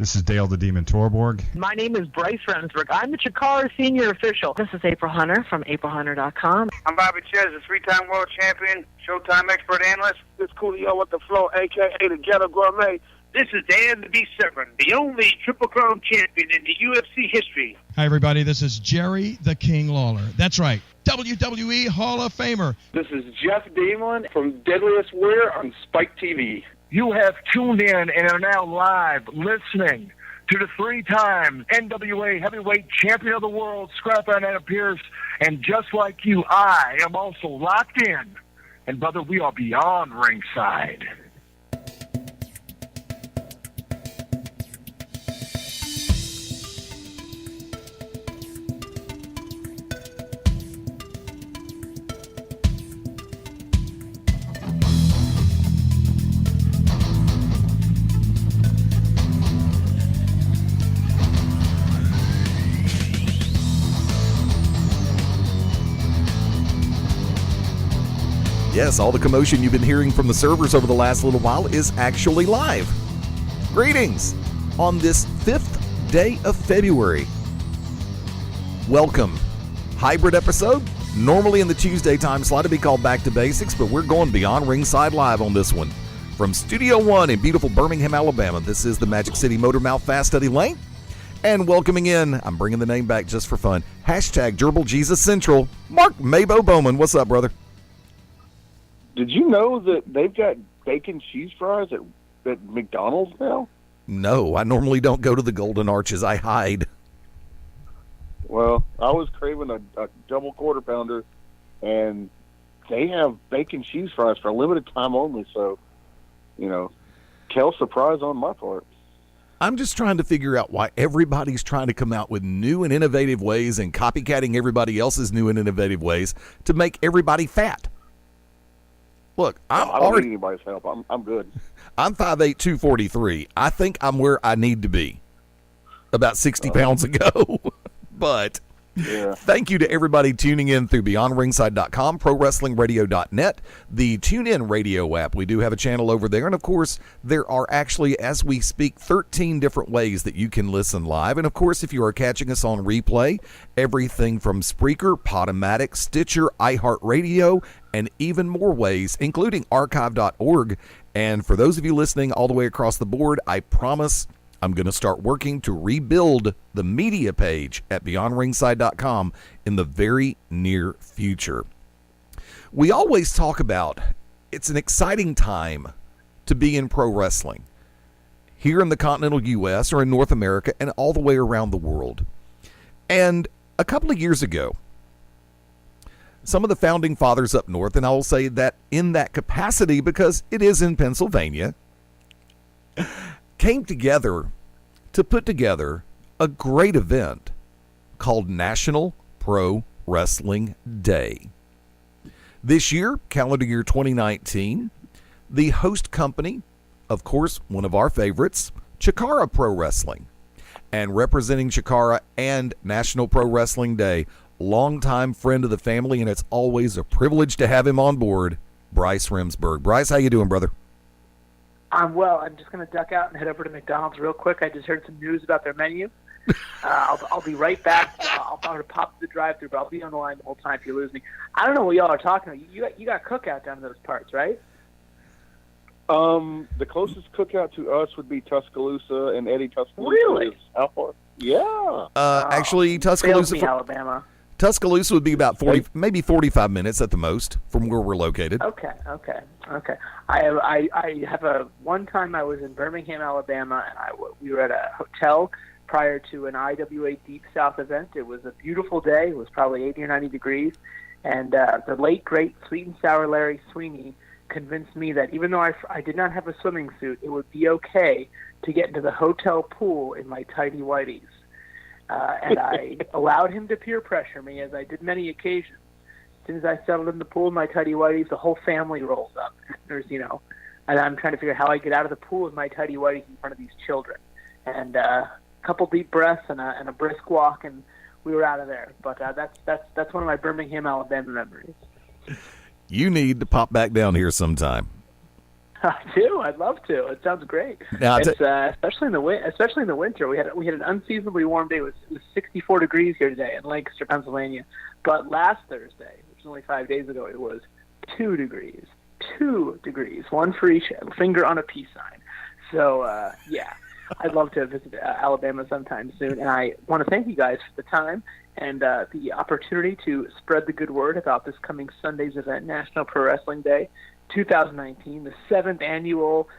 This is Dale the Demon Torborg. My name is Bryce Remsburg. I'm the Chikara Senior Official. This is April Hunter from AprilHunter.com. I'm Bobby Ches, a three-time world champion, Showtime expert analyst. This is Coolio with the Flow, a.k.a. the Ghetto Gourmet. This is Dan the B7, the only Triple Crown champion in the UFC history. Hi, everybody. This is Jerry the King Lawler. That's right, WWE Hall of Famer. This is Jeff Damon from Deadliest Warrior on Spike TV. You have tuned in and are now live listening to the three-time NWA Heavyweight Champion of the World, Scrapper Adam Pierce. And just like you, I am also locked in. And, brother, we are beyond ringside. Yes, all the commotion you've been hearing from the servers over the last little while is actually live. Greetings on this 5th day of February. Welcome. Hybrid episode, normally in the Tuesday time slot to be called Back to Basics, but we're going beyond ringside live on this one. From Studio One in beautiful Birmingham, Alabama, this is the Magic City Motor Mouth Fast Eddie Layne. And welcoming in, I'm bringing the name back just for fun, hashtag Gerbil Jesus Central, Mark MaBo Bowman. What's up, brother? Did you know that they've got bacon cheese fries at McDonald's now? No, I normally don't go to the Golden Arches. I hide. Well, I was craving a double quarter pounder, and they have bacon cheese fries for a limited time only. So, Kel surprise on my part. I'm just trying to figure out why everybody's trying to come out with new and innovative ways and copycatting everybody else's new and innovative ways to make everybody fat. Look, I don't need anybody's help. I'm good. I'm 5'8", 243. I think I'm where I need to be about 60 pounds ago. But yeah. Thank you to everybody tuning in through BeyondRingside.com, ProWrestlingRadio.net, the TuneIn Radio app. We do have a channel over there. And, of course, there are actually, as we speak, 13 different ways that you can listen live. And, of course, if you are catching us on replay, everything from Spreaker, Podomatic, Stitcher, iHeartRadio, and even more ways, including archive.org. And for those of you listening all the way across the board, I promise I'm going to start working to rebuild the media page at BeyondRingside.com in the very near future. We always talk about it's an exciting time to be in pro wrestling here in the continental U.S. or in North America and all the way around the world. And a couple of years ago, some of the founding fathers up north, and I will say that in that capacity because it is in Pennsylvania, came together to put together a great event called National Pro Wrestling Day. This year, calendar year 2019, the host company, of course, one of our favorites, Chikara Pro Wrestling. And representing Chikara and National Pro Wrestling Day, longtime friend of the family, and it's always a privilege to have him on board, Bryce Remsburg. Bryce, how you doing, brother? I'm well. I'm just going to duck out and head over to McDonald's real quick. I just heard some news about their menu. I'll be right back. I'll probably pop to the drive-thru, but I'll be on the line the whole time if you lose me. I don't know what y'all are talking about. You got cookout down in those parts, right? The closest cookout to us would be Tuscaloosa, and Eddie Tuscaloosa. Really? Is how far? Yeah. Actually, Tuscaloosa, Alabama. Tuscaloosa would be about 40, maybe 45 minutes at the most from where we're located. Okay. I have a one time I was in Birmingham, Alabama, and we were at a hotel prior to an IWA Deep South event. It was a beautiful day. It was probably 80 or 90 degrees, and the late great Sweet and Sour Larry Sweeney convinced me that even though I did not have a swimming suit, it would be okay to get into the hotel pool in my tighty whities. And I allowed him to peer pressure me, as I did many occasions. As soon as I settled in the pool in my tighty whities, the whole family rolls up. And I'm trying to figure out how I get out of the pool with my tighty whities in front of these children. And a couple deep breaths and a brisk walk, and we were out of there. But that's one of my Birmingham, Alabama memories. You need to pop back down here sometime. I do. I'd love to. It sounds great. Now, It's especially in the winter. We had an unseasonably warm day. It was 64 degrees here today in Lancaster, Pennsylvania. But last Thursday, which was only 5 days ago, it was 2 degrees. 2 degrees, one for each finger on a peace sign. So yeah, I'd love to visit Alabama sometime soon. And I want to thank you guys for the time and the opportunity to spread the good word about this coming Sunday's event, National Pro Wrestling Day 2019, the 7th annual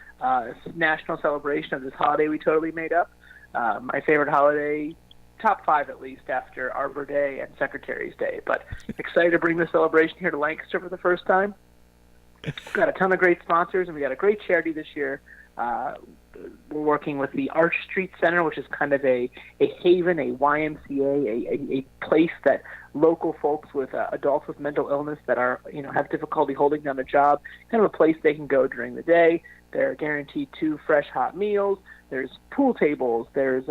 national celebration of this holiday we totally made up. My favorite holiday, top 5 at least, after Arbor Day and Secretary's Day. But excited to bring the celebration here to Lancaster for the first time. We've got a ton of great sponsors, and we got a great charity this year. We're working with the Arch Street Center, which is kind of a haven, a YMCA, a place that local folks with adults with mental illness that are have difficulty holding down a job, kind of a place they can go during the day. They're guaranteed 2 fresh hot meals. There's pool tables. There's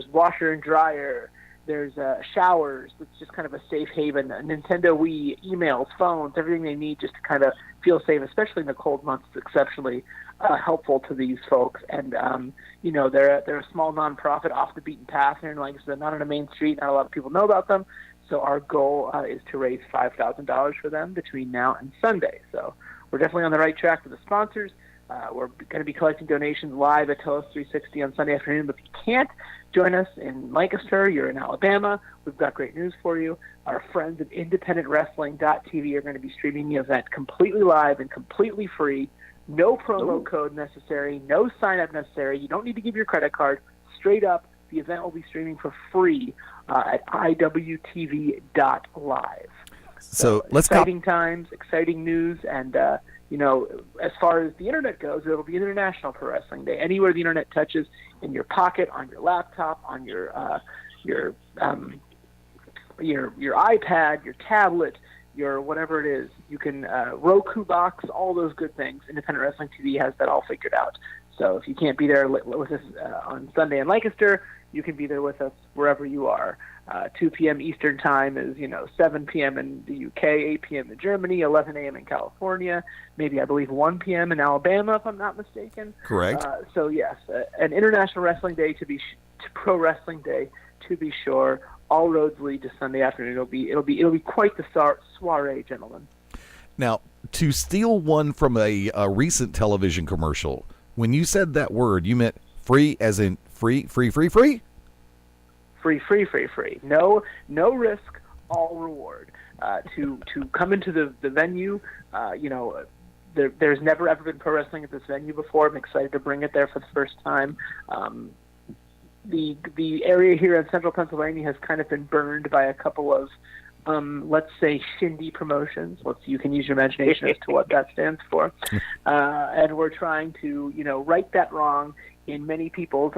washer and dryer. There's showers. It's just kind of a safe haven. Nintendo Wii, emails, phones, everything they need just to kind of feel safe, especially in the cold months. It's exceptionally helpful to these folks. And, they're a small nonprofit off the beaten path here in Lancaster. They're not on a main street. Not a lot of people know about them. So our goal is to raise $5,000 for them between now and Sunday. So we're definitely on the right track with the sponsors. We're going to be collecting donations live at Tell Us 360 on Sunday afternoon. But if you can't join us in Lancaster, you're in Alabama, we've got great news for you. Our friends at IndependentWrestling.tv are going to be streaming the event completely live and completely free. No promo code necessary, no sign-up necessary. You don't need to give your credit card. Straight up, the event will be streaming for free at iwtv.live. So let's exciting times, exciting news, and as far as the internet goes, it'll be International Pro Wrestling Day. Anywhere the internet touches, in your pocket, on your laptop, on your iPad, your tablet, your whatever it is, you can Roku box, all those good things. Independent Wrestling TV has that all figured out. So if you can't be there with us on Sunday in Lancaster, you can be there with us wherever you are. 2 p.m. Eastern Time is, 7 p.m. in the UK, 8 p.m. in Germany, 11 a.m. in California, maybe, I believe, 1 p.m. in Alabama, if I'm not mistaken. Correct. So, yes, an International Wrestling Day Pro Wrestling Day, to be sure. All roads lead to Sunday afternoon. It'll be quite the soiree, gentlemen. Now, to steal one from a recent television commercial, when you said that word, you meant free as in free? Free. No risk, all reward. To come into the venue, there's never ever been pro wrestling at this venue before. I'm excited to bring it there for the first time. The area here in central Pennsylvania has kind of been burned by a couple of, let's say, shindy promotions. You can use your imagination as to what that stands for. And we're trying to, right that wrong in many people's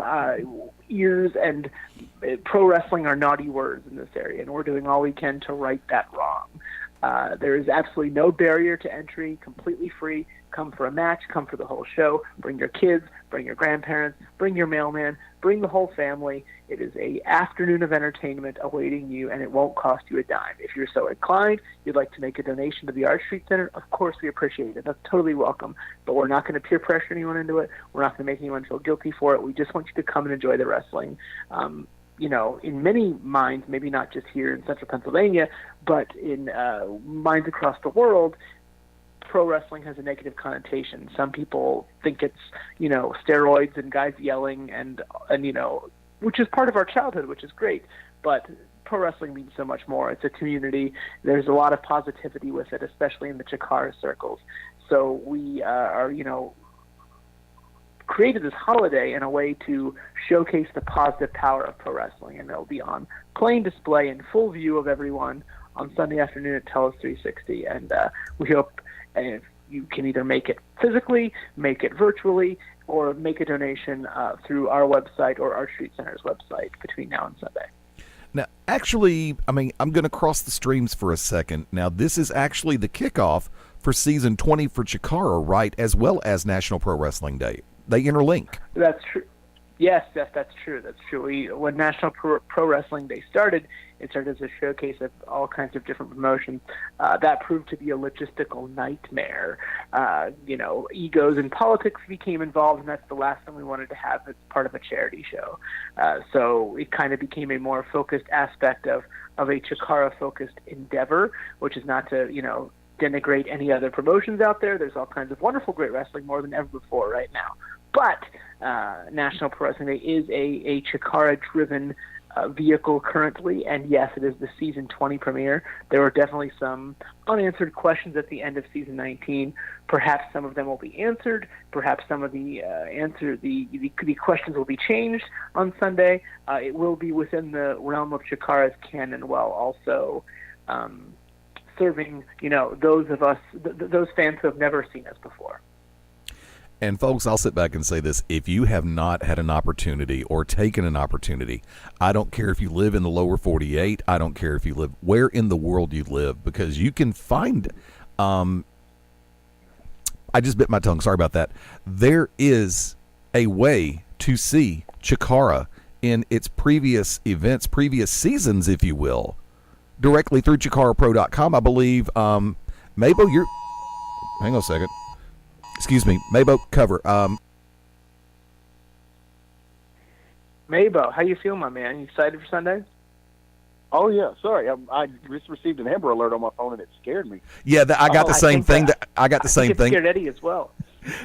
ears, and pro wrestling are naughty words in this area, and we're doing all we can to right that wrong. There is absolutely no barrier to entry, completely free. Come for a match, come for the whole show. Bring your kids, bring your grandparents, bring your mailman, bring the whole family. It is an afternoon of entertainment awaiting you, and it won't cost you a dime. If you're so inclined, you'd like to make a donation to the Arch Street Center, of course we appreciate it. That's totally welcome. But we're not going to peer pressure anyone into it. We're not going to make anyone feel guilty for it. We just want you to come and enjoy the wrestling. In many minds, maybe not just here in central Pennsylvania, but in minds across the world, pro wrestling has a negative connotation. Some people think it's, steroids and guys yelling and which is part of our childhood, which is great. But pro wrestling means so much more. It's a community. There's a lot of positivity with it, especially in the Chikara circles. So we are, created this holiday in a way to showcase the positive power of pro wrestling, and it'll be on plain display in full view of everyone on Sunday afternoon at Tell Us 360. And we hope you can either make it physically, make it virtually, or make a donation through our website or Arch Street Center's website between now and Sunday. Now, actually, I'm going to cross the streams for a second. Now, this is actually the kickoff for season 20 for Chikara, right, as well as National Pro Wrestling Day. They interlink. That's true. Yes, that's true. That's true. When National Pro Wrestling Day started, it started as a showcase of all kinds of different promotions. That proved to be a logistical nightmare. Egos and politics became involved, and that's the last thing we wanted to have as part of a charity show. So it kind of became a more focused aspect of a Chikara-focused endeavor, which is not to, denigrate any other promotions out there. There's all kinds of wonderful, great wrestling more than ever before right now. But National Pro Wrestling Day is a Chikara-driven vehicle currently, and yes, it is the season 20 premiere. There were definitely some unanswered questions at the end of season 19. Perhaps some of them will be answered. Perhaps some of the questions will be changed on Sunday. It will be within the realm of Chikara's canon, while also serving, those of us, those fans who have never seen us before. And folks, I'll sit back and say this. If you have not had an opportunity or taken an opportunity, I don't care if you live in the lower 48, I don't care if you live where in the world you live, because you can find, I just bit my tongue, sorry about that. There is a way to see Chikara in its previous events, previous seasons, if you will, directly through ChikaraPro.com. I believe, MaBo, hang on a second. Excuse me, MaBo, cover. MaBo, how you feel, my man? You excited for Sunday? Oh, yeah. Sorry. I just received an Amber Alert on my phone, and it scared me. Yeah, I got the same thing. I got the same thing. It scared Eddie as well.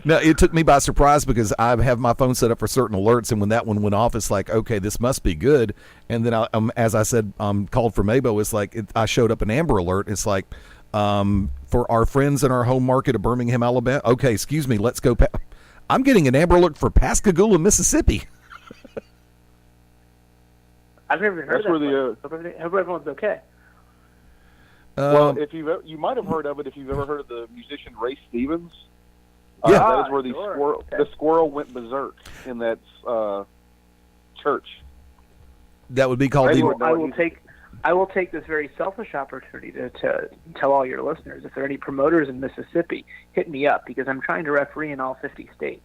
No, it took me by surprise because I have my phone set up for certain alerts, and when that one went off, it's like, okay, this must be good. And then, as I said, called for MaBo, it's like I showed up an Amber Alert. It's like, for our friends in our home market of Birmingham, Alabama. Okay, excuse me, let's go. I'm getting an Amber Alert for Pascagoula, Mississippi. I've never heard of that. Hope everyone's okay. Well, if you might have heard of it if you've ever heard of the musician Ray Stevens. Yeah, that is where the squirrel went berserk in that church. That would be called I will take this very selfish opportunity to tell all your listeners, if there are any promoters in Mississippi, hit me up, because I'm trying to referee in all 50 states,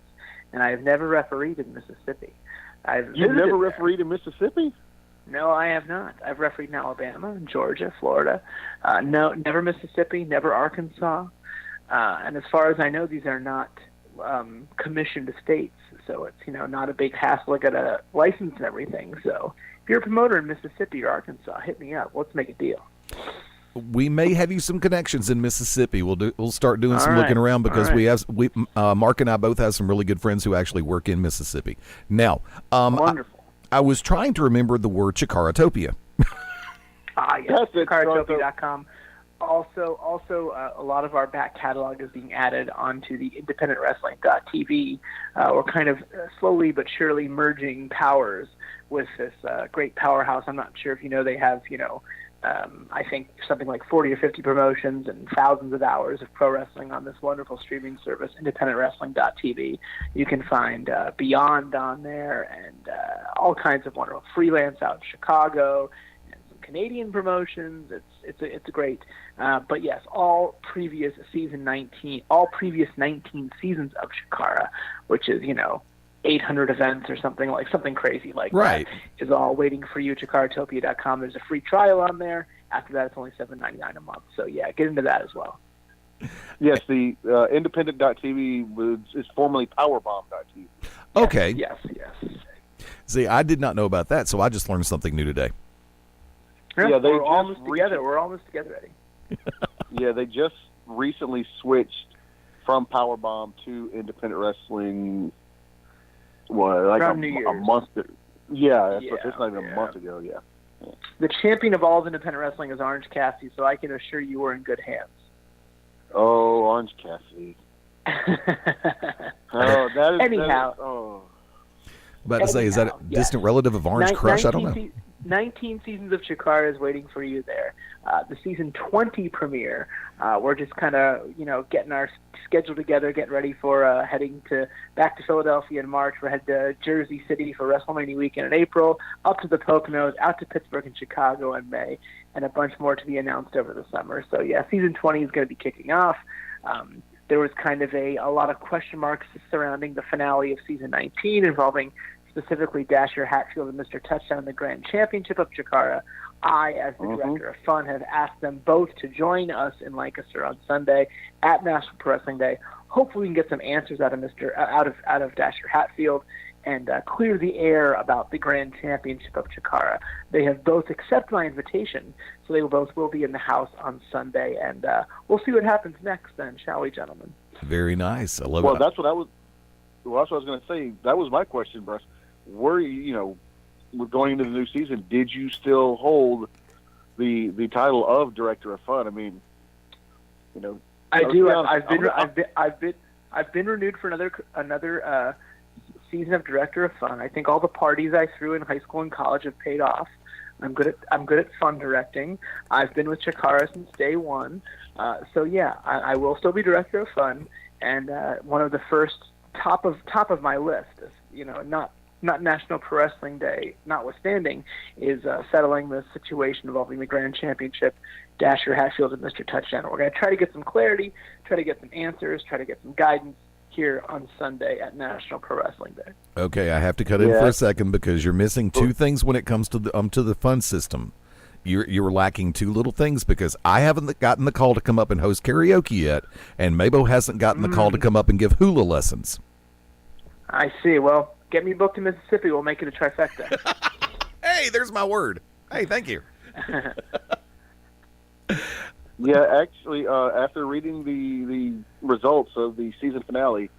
and I have never refereed in Mississippi. You've never refereed in Mississippi? No, I have not. I've refereed in Alabama, Georgia, Florida. No, never Mississippi, never Arkansas. And as far as I know, these are not commissioned states, so it's not a big hassle to get a license and everything. So if you're a promoter in Mississippi or Arkansas, hit me up. Let's make a deal. We may have you some connections in Mississippi. We'll start doing some looking around, because Mark and I both have some really good friends who actually work in Mississippi. Now, wonderful. I was trying to remember the word Chikaratopia. Yes, Chikaratopia.com. Also, a lot of our back catalog is being added onto the independentwrestling.tv. We're kind of slowly but surely merging powers with this great powerhouse. I'm not sure if they have, I think something like 40 or 50 promotions and thousands of hours of pro wrestling on this wonderful streaming service, independentwrestling.tv. You can find Beyond on there, and all kinds of wonderful freelance out in Chicago, Canadian promotions. It's great. But yes, all previous 19 seasons of Chikara, which is 800 events or something crazy like that, is all waiting for you. Chikaratopia.com. There's a free trial on there. After that, it's only $7.99 a month. So yeah, get into that as well. Yes, the independent.tv is formerly powerbomb.tv. Okay. Yes. See, I did not know about that, so I just learned something new today. Yeah, we're almost together. We're almost together, Eddie. Yeah, they just recently switched from Powerbomb to Independent Wrestling. Around New Year's. A month. Yeah, it's not even a month ago. Yeah. The champion of all of independent wrestling is Orange Cassidy, so I can assure you we're in good hands. Oh, Orange Cassidy. That is. Anyhow. About to say, is that a distant relative of Orange Crush? I don't know. 19 seasons of Chikara is waiting for you there. The season 20 premiere, we're just kind of, getting our schedule together, getting ready for heading back to Philadelphia in March. We're heading to Jersey City for WrestleMania weekend in April, up to the Poconos, out to Pittsburgh and Chicago in May, and a bunch more to be announced over the summer. So yeah, season 20 is going to be kicking off. There was kind of a lot of question marks surrounding the finale of season 19 involving specifically Dasher Hatfield and Mr. Touchdown in the Grand Championship of Chikara, I, as the Director of F.U.N, have asked them both to join us in Lancaster on Sunday at National Pro Wrestling Day. Hopefully we can get some answers out of Dasher Hatfield and clear the air about the Grand Championship of Chikara. They have both accepted my invitation, so they both will be in the house on Sunday, and we'll see what happens next then, shall we, gentlemen? Very nice. I love it. Well, that's what I was going to say. That was my question, Bryce. We're going into the new season. Did you still hold the title of Director of F.U.N? I mean, I do. I've been renewed for another season of Director of F.U.N. I think all the parties I threw in high school and college have paid off. I'm good at F.U.N directing. I've been with Chikara since day one. So yeah, I will still be Director of F.U.N. And one of the first top of my list, not National Pro Wrestling Day notwithstanding, is settling the situation involving the Grand Championship, Dasher Hatfield and Mr. Touchdown. We're going to try to get some clarity, try to get some answers, try to get some guidance here on Sunday at National Pro Wrestling Day. Okay, I have to cut in for a second because you're missing two things when it comes to the F.U.N system. You're lacking two little things because I haven't gotten the call to come up and host karaoke yet, and MaBo hasn't gotten the call to come up and give hula lessons. I see. Well, get me booked in Mississippi. We'll make it a trifecta. Hey, there's my word. Hey, thank you. Yeah, actually, after reading the results of the season finale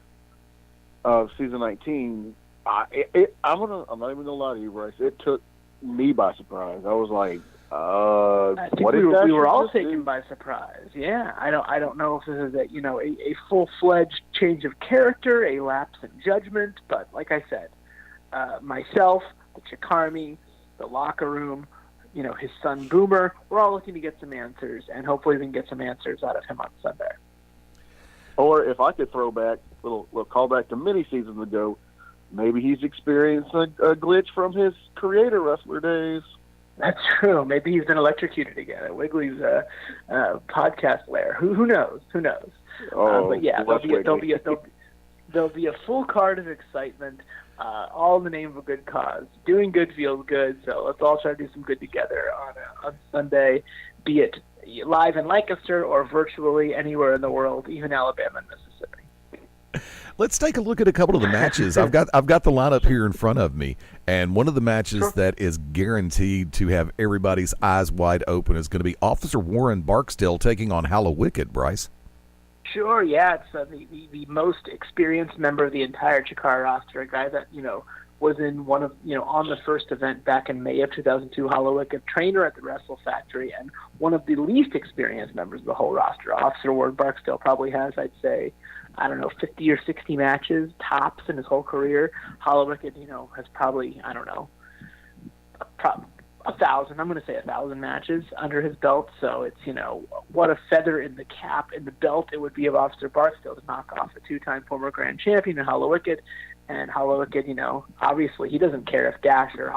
of season 19, I'm not even gonna lie to you, Bryce. It took me by surprise. I was like, I think we were all taken by surprise. Yeah, I don't know if this is a full-fledged change of character, a lapse in judgment, but like I said, myself, the Chikarmi, the locker room, his son Boomer, we're all looking to get some answers, and hopefully we can get some answers out of him on Sunday. Or if I could throw back a little callback to many seasons ago, maybe he's experienced a glitch from his creator wrestler days. That's true. Maybe he's been electrocuted again at Wiggly's podcast lair. Who knows? Who knows? But yeah, there'll be a full card of excitement, all in the name of a good cause. Doing good feels good, so let's all try to do some good together on Sunday, be it live in Lancaster or virtually anywhere in the world, even Alabama and Mississippi. Let's take a look at a couple of the matches. I've got the lineup here in front of me, and one of the matches that is guaranteed to have everybody's eyes wide open is going to be Officer Warren Barksdale taking on Hallowicked, Bryce. Sure, yeah, it's the most experienced member of the entire Chikara roster, a guy that was in one of on the first event back in May of 2002, Hallowicked, trainer at the Wrestle Factory, and one of the least experienced members of the whole roster. Officer Warren Barksdale probably has, I'd say, 50 or 60 matches tops in his whole career. Hallowicked, has probably, 1,000. I'm going to say 1,000 matches under his belt. So it's, what a feather in the cap, in the belt it would be of Officer Barksdale to knock off a two-time former grand champion in Hallowicked. And Hallowicked, obviously he doesn't care if Dasher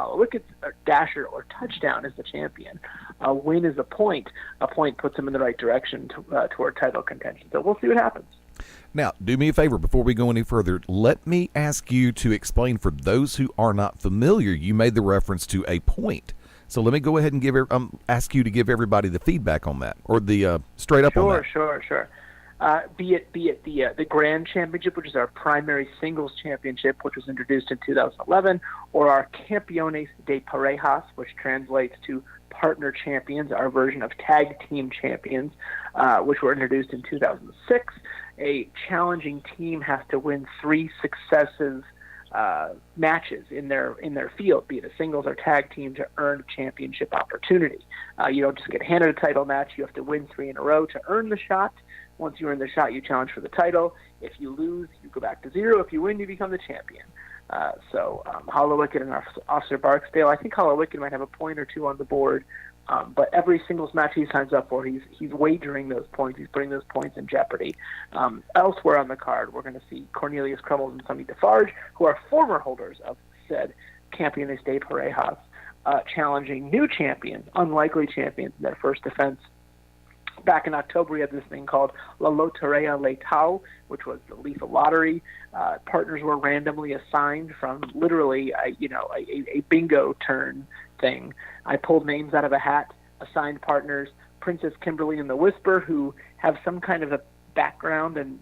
or Touchdown is the champion. A win is a point. A point puts him in the right direction toward title contention. So we'll see what happens. Now, do me a favor before we go any further. Let me ask you to explain for those who are not familiar. You made the reference to a point. So let me go ahead and ask you to give everybody the feedback on that, or the straight up on that. Sure. Be it the Grand Championship, which is our primary singles championship, which was introduced in 2011, or our Campeones de Parejas, which translates to partner champions, our version of tag team champions, which were introduced in 2006. A challenging team has to win 3 successive matches in their field, be it a singles or tag team, to earn a championship opportunity. You don't just get handed a title match. You have to win 3 in a row to earn the shot. Once you earn the shot, you challenge for the title. If you lose, you go back to 0. If you win, you become the champion. So Hallowicked and Officer Barksdale, I think Hallowicked might have a point or 2 on the board. But every singles match he signs up for, he's wagering those points. He's putting those points in jeopardy. Elsewhere on the card, we're going to see Cornelius Crummels and Sonny Defarge, who are former holders of said Campeones de Parejas, challenging new champions, unlikely champions in their first defense back in October, we had this thing called La Loteria Leitao, which was the lethal lottery. Partners were randomly assigned from literally, a bingo turn thing. I pulled names out of a hat, assigned partners, Princess Kimberly and the Whisper, who have some kind of a background and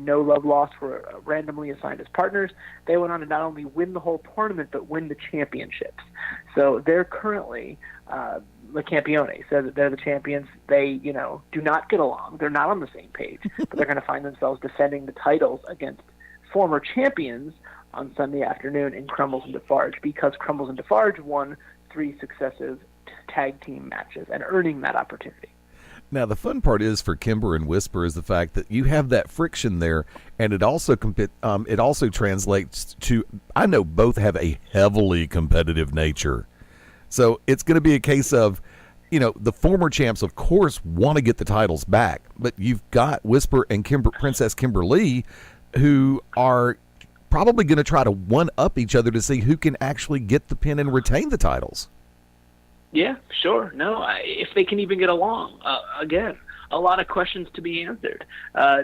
no love lost, were randomly assigned as partners. They went on to not only win the whole tournament, but win the championships. So they're currently the Campione, so that they're the champions. They, do not get along. They're not on the same page, but they're going to find themselves defending the titles against former champions on Sunday afternoon in Crumbles and Defarge, because Crumbles and Defarge won 3 successive tag team matches and earning that opportunity. Now, the fun part is for Kimber and Whisper is the fact that you have that friction there, and it also translates to, I know both have a heavily competitive nature. So it's going to be a case of, the former champs, of course, want to get the titles back, but you've got Whisper and Princess Kimberly, who are probably going to try to one-up each other to see who can actually get the pin and retain the titles. Yeah, sure. No, if they can even get along. Again, a lot of questions to be answered.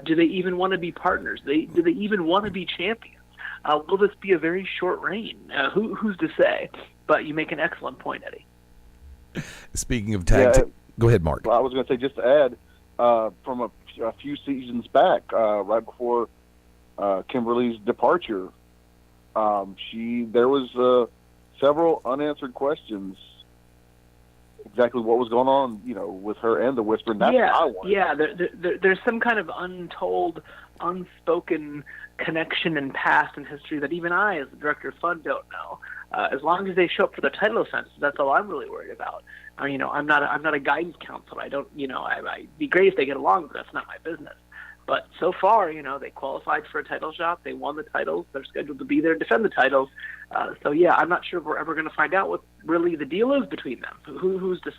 Do they even want to be partners? Do they even want to be champions? Will this be a very short reign? Who's to say? But you make an excellent point, Eddie. Speaking of tag, go ahead, Mark. Well, I was going to say, just to add, from a few seasons back, right before Kimberly's departure, there was several unanswered questions. Exactly what was going on, with her and the Whisper. And that's what I wanted. Yeah. There's some kind of untold, unspoken connection in past and history that even I, as the Director of F.U.N, don't know. As long as they show up for the title offenses, that's all I'm really worried about. I'm not a guidance counselor. I don't. It'd be great if they get along, but that's not my business. But so far, they qualified for a title shot. They won the titles. They're scheduled to be there to defend the titles. So, I'm not sure if we're ever going to find out what really the deal is between them. Who's to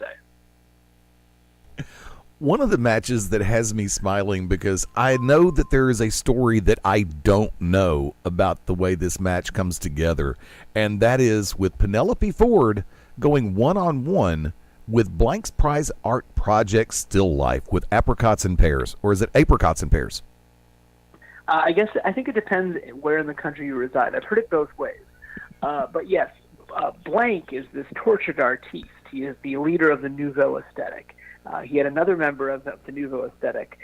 say? One of the matches that has me smiling, because I know that there is a story that I don't know about the way this match comes together, and that is with Penelope Ford going one-on-one with Blank's Prize Art Project Still Life with Apricots and Pears. Or is it Apricots and Pears? I think it depends where in the country you reside. I've heard it both ways. But yes, Blank is this tortured artiste. He is the leader of the Nouveau Aesthetic. He had another member of the Nouveau Aesthetic,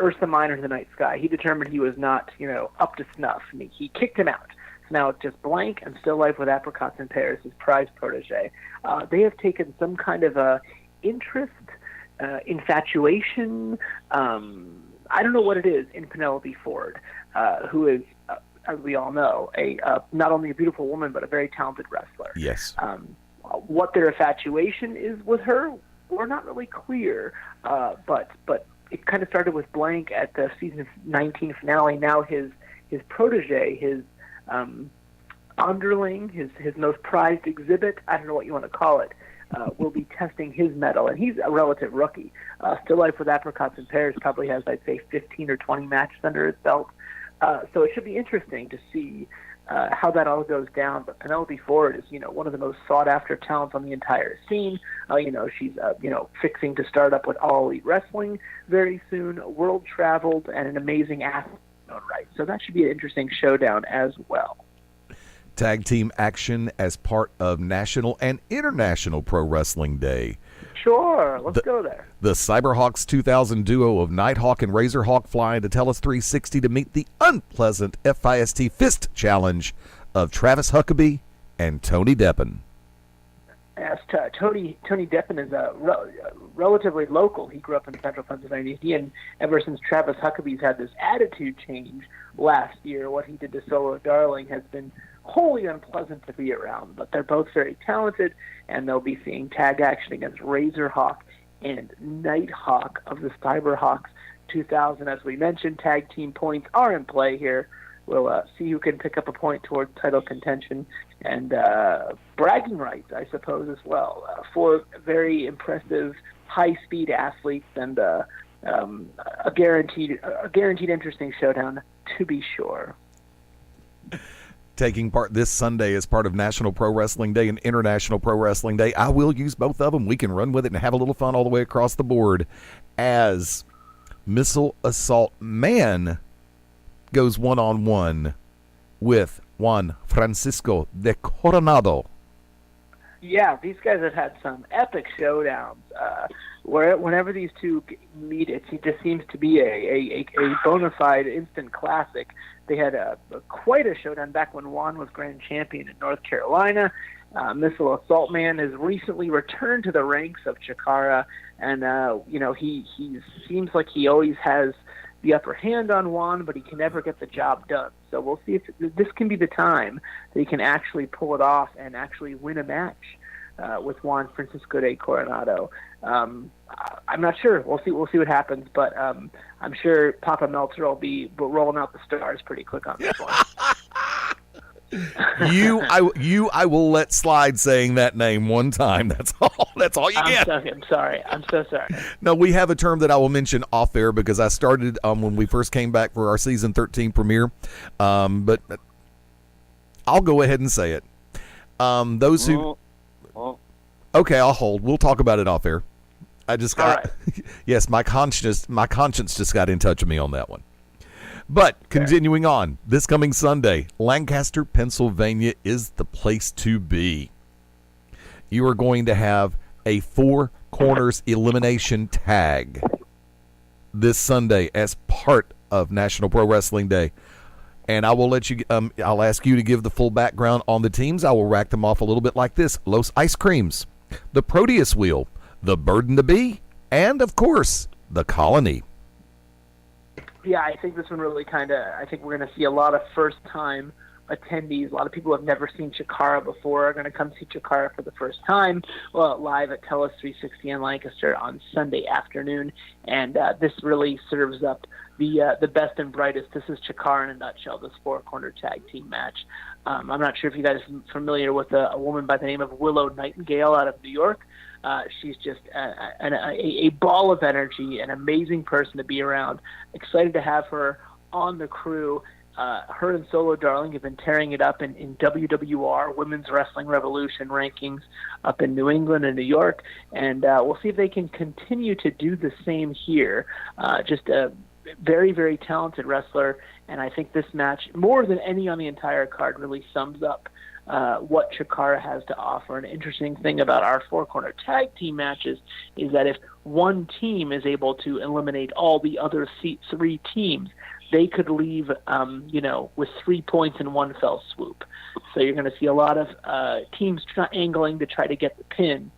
Ursa Minor in the Night Sky. He determined he was not, up to snuff, and he kicked him out. So now it's just Blank and Still Life with Apricots and Pears, his prize protege. They have taken some kind of a interest, infatuation, I don't know what it is, in Penelope Ford, who is, as we all know, not only a beautiful woman, but a very talented wrestler. Yes. What their infatuation is with her, we're not really clear, but it kind of started with Blank at the season 19 finale. Now his protege, his underling, his most prized exhibit, I don't know what you want to call it, will be testing his mettle, and he's a relative rookie. Still Life with Apricots and Pears probably has, I'd say, 15 or 20 matches under his belt. So it should be interesting to see how that all goes down. But Penelope Ford is, one of the most sought-after talents on the entire scene. She's, fixing to start up with All Elite Wrestling very soon, world-traveled, and an amazing athlete in her own right. So that should be an interesting showdown as well. Tag team action as part of National and International Pro Wrestling Day. Sure, let's go there. The Cyberhawks 2000 duo of Nighthawk and Razorhawk fly into Telus 360 to meet the unpleasant FIST Fist Challenge of Travis Huckabee and Tony Deppen. Yes, Tony Deppen is relatively local. He grew up in central Pennsylvania. And ever since Travis Huckabee's had this attitude change last year, what he did to Solo Darling has been wholly unpleasant to be around. But they're both very talented, and they'll be seeing tag action against Razorhawk and Nighthawk of the Cyberhawks 2000. As we mentioned, tag team points are in play here. We'll see who can pick up a point towards title contention and bragging rights, I suppose, as well. 4 very impressive, high-speed athletes and a guaranteed interesting showdown, to be sure. taking part this Sunday as part of National Pro Wrestling Day and International Pro Wrestling Day. I will use both of them. We can run with it and have a little fun all the way across the board as Missile Assault Man goes one-on-one with Juan Francisco de Coronado. Yeah, these guys have had some epic showdowns. Whenever these two meet, it just seems to be a bona fide instant classic. They had quite a showdown back when Juan was grand champion in North Carolina. Missile Assault Man has recently returned to the ranks of Chikara, and he seems like he always has the upper hand on Juan, but he can never get the job done. So we'll see if this can be the time that he can actually pull it off and actually win a match with Juan Francisco de Coronado. I'm not sure. We'll see what happens, but I'm sure Papa Meltzer will be rolling out the stars pretty quick on this one. I will let slide saying that name one time. That's all you get. I'm sorry. I'm so sorry. No, we have a term that I will mention off air because I started when we first came back for our season 13 premiere. But I'll go ahead and say it. Those who okay, I'll hold. We'll talk about it off air. I just got yes, my conscience just got in touch with me on that one. But continuing on, this coming Sunday, Lancaster, Pennsylvania is the place to be. You are going to have a 4 corners elimination tag this Sunday as part of National Pro Wrestling Day. And I will let you. I'll ask you to give the full background on the teams. I will rack them off a little bit like this: Los Ice Creams, the Proteus Wheel, the Burden to Be, and of course the Colony. Yeah, I think this one really I think we're going to see a lot of first-time attendees. A lot of people who have never seen Chikara before are going to come see Chikara for the first time live at Telus 360 in Lancaster on Sunday afternoon. And this really serves up the best and brightest. This is Chikara in a nutshell, this 4-corner tag team match. I'm not sure if you guys are familiar with a woman by the name of Willow Nightingale out of New York. She's just a ball of energy, an amazing person to be around. Excited to have her on the crew. Her and Solo Darling have been tearing it up in WWR, Women's Wrestling Revolution rankings up in New England and New York. And we'll see if they can continue to do the same here. Just a very, very talented wrestler. And I think this match, more than any on the entire card, really sums up what Chikara has to offer. An interesting thing about our 4-corner tag team matches is that if one team is able to eliminate all the other 3 teams, they could leave, with 3 points in one fell swoop. So you're going to see a lot of teams angling to try to get the pin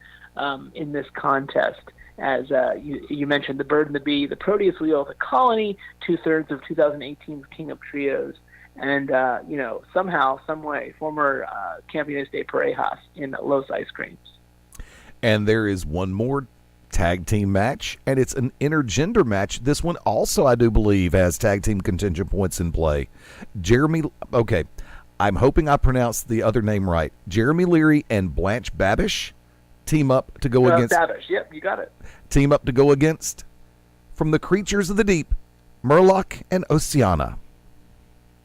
in this contest. As you mentioned, the Burden to Be, the Proteus Wheel, the Colony, 2/3 of 2018's King of Trios, and, somehow, some way, former Campeones de Parejas in Los Ice Creams. And there is one more tag team match, and it's an intergender match. This one also, I do believe, has tag team contingent points in play. I'm hoping I pronounced the other name right. Jeremy Leary and Blanche Babish team up to go against... Babish, yep, you got it. Team up to go against, from the Creatures of the Deep, Murloc and Oceana.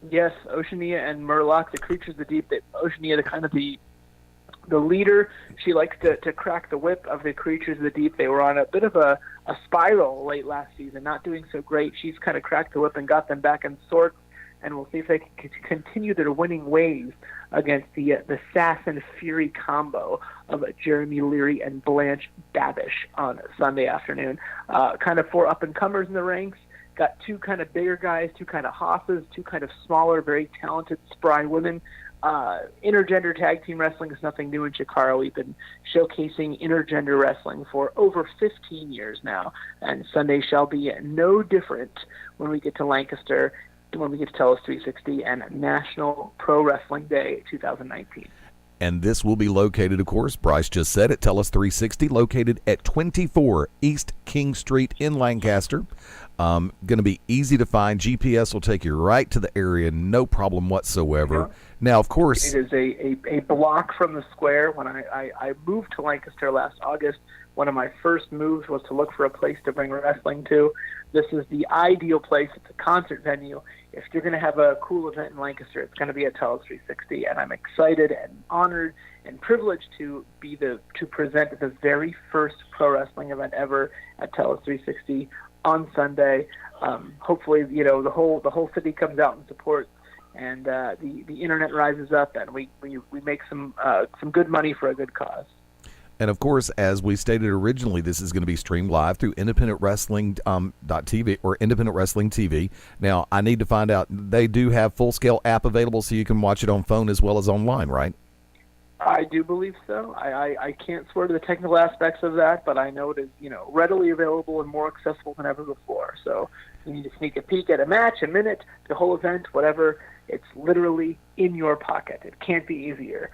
Yes, Oceania and Murloc, the Creatures of the Deep. Oceania, the leader. She likes to crack the whip of the Creatures of the Deep. They were on a bit of a spiral late last season, not doing so great. She's kind of cracked the whip and got them back in sorts, and we'll see if they can continue their winning ways against the Sass and Fury combo of Jeremy Leary and Blanche Babish on Sunday afternoon. Kind of 4 up-and-comers in the ranks. Got 2 kind of bigger guys, 2 kind of hosses, 2 kind of smaller, very talented, spry women. Intergender tag team wrestling is nothing new in Chikara. We've been showcasing intergender wrestling for over 15 years now, and Sunday shall be no different when we get to Lancaster, when we get to Telus 360 and National Pro Wrestling Day 2019. And this will be located, of course, Bryce just said, at Telus 360, located at 24 East King Street in Lancaster. Going to be easy to find. GPS will take you right to the area, no problem whatsoever. Yeah. Now, of course... It is a block from the square. When I moved to Lancaster last August, one of my first moves was to look for a place to bring wrestling to. This is the ideal place. It's a concert venue. if you're going to have a cool event in Lancaster, it's going to be at TELUS 360, and I'm excited and honored and privileged to present the very first pro wrestling event ever at TELUS 360 on Sunday. Hopefully, the whole city comes out and supports, and the internet rises up, and we make some good money for a good cause. And of course, as we stated originally, this is going to be streamed live through Independent Wrestling .tv or Independent Wrestling TV. Now, I need to find out, they do have full-scale app available, so you can watch it on phone as well as online, right? I do believe so. I can't swear to the technical aspects of that, but I know it is readily available and more accessible than ever before. So you need to sneak a peek at a match, a minute, the whole event, whatever. It's literally in your pocket. It can't be easier.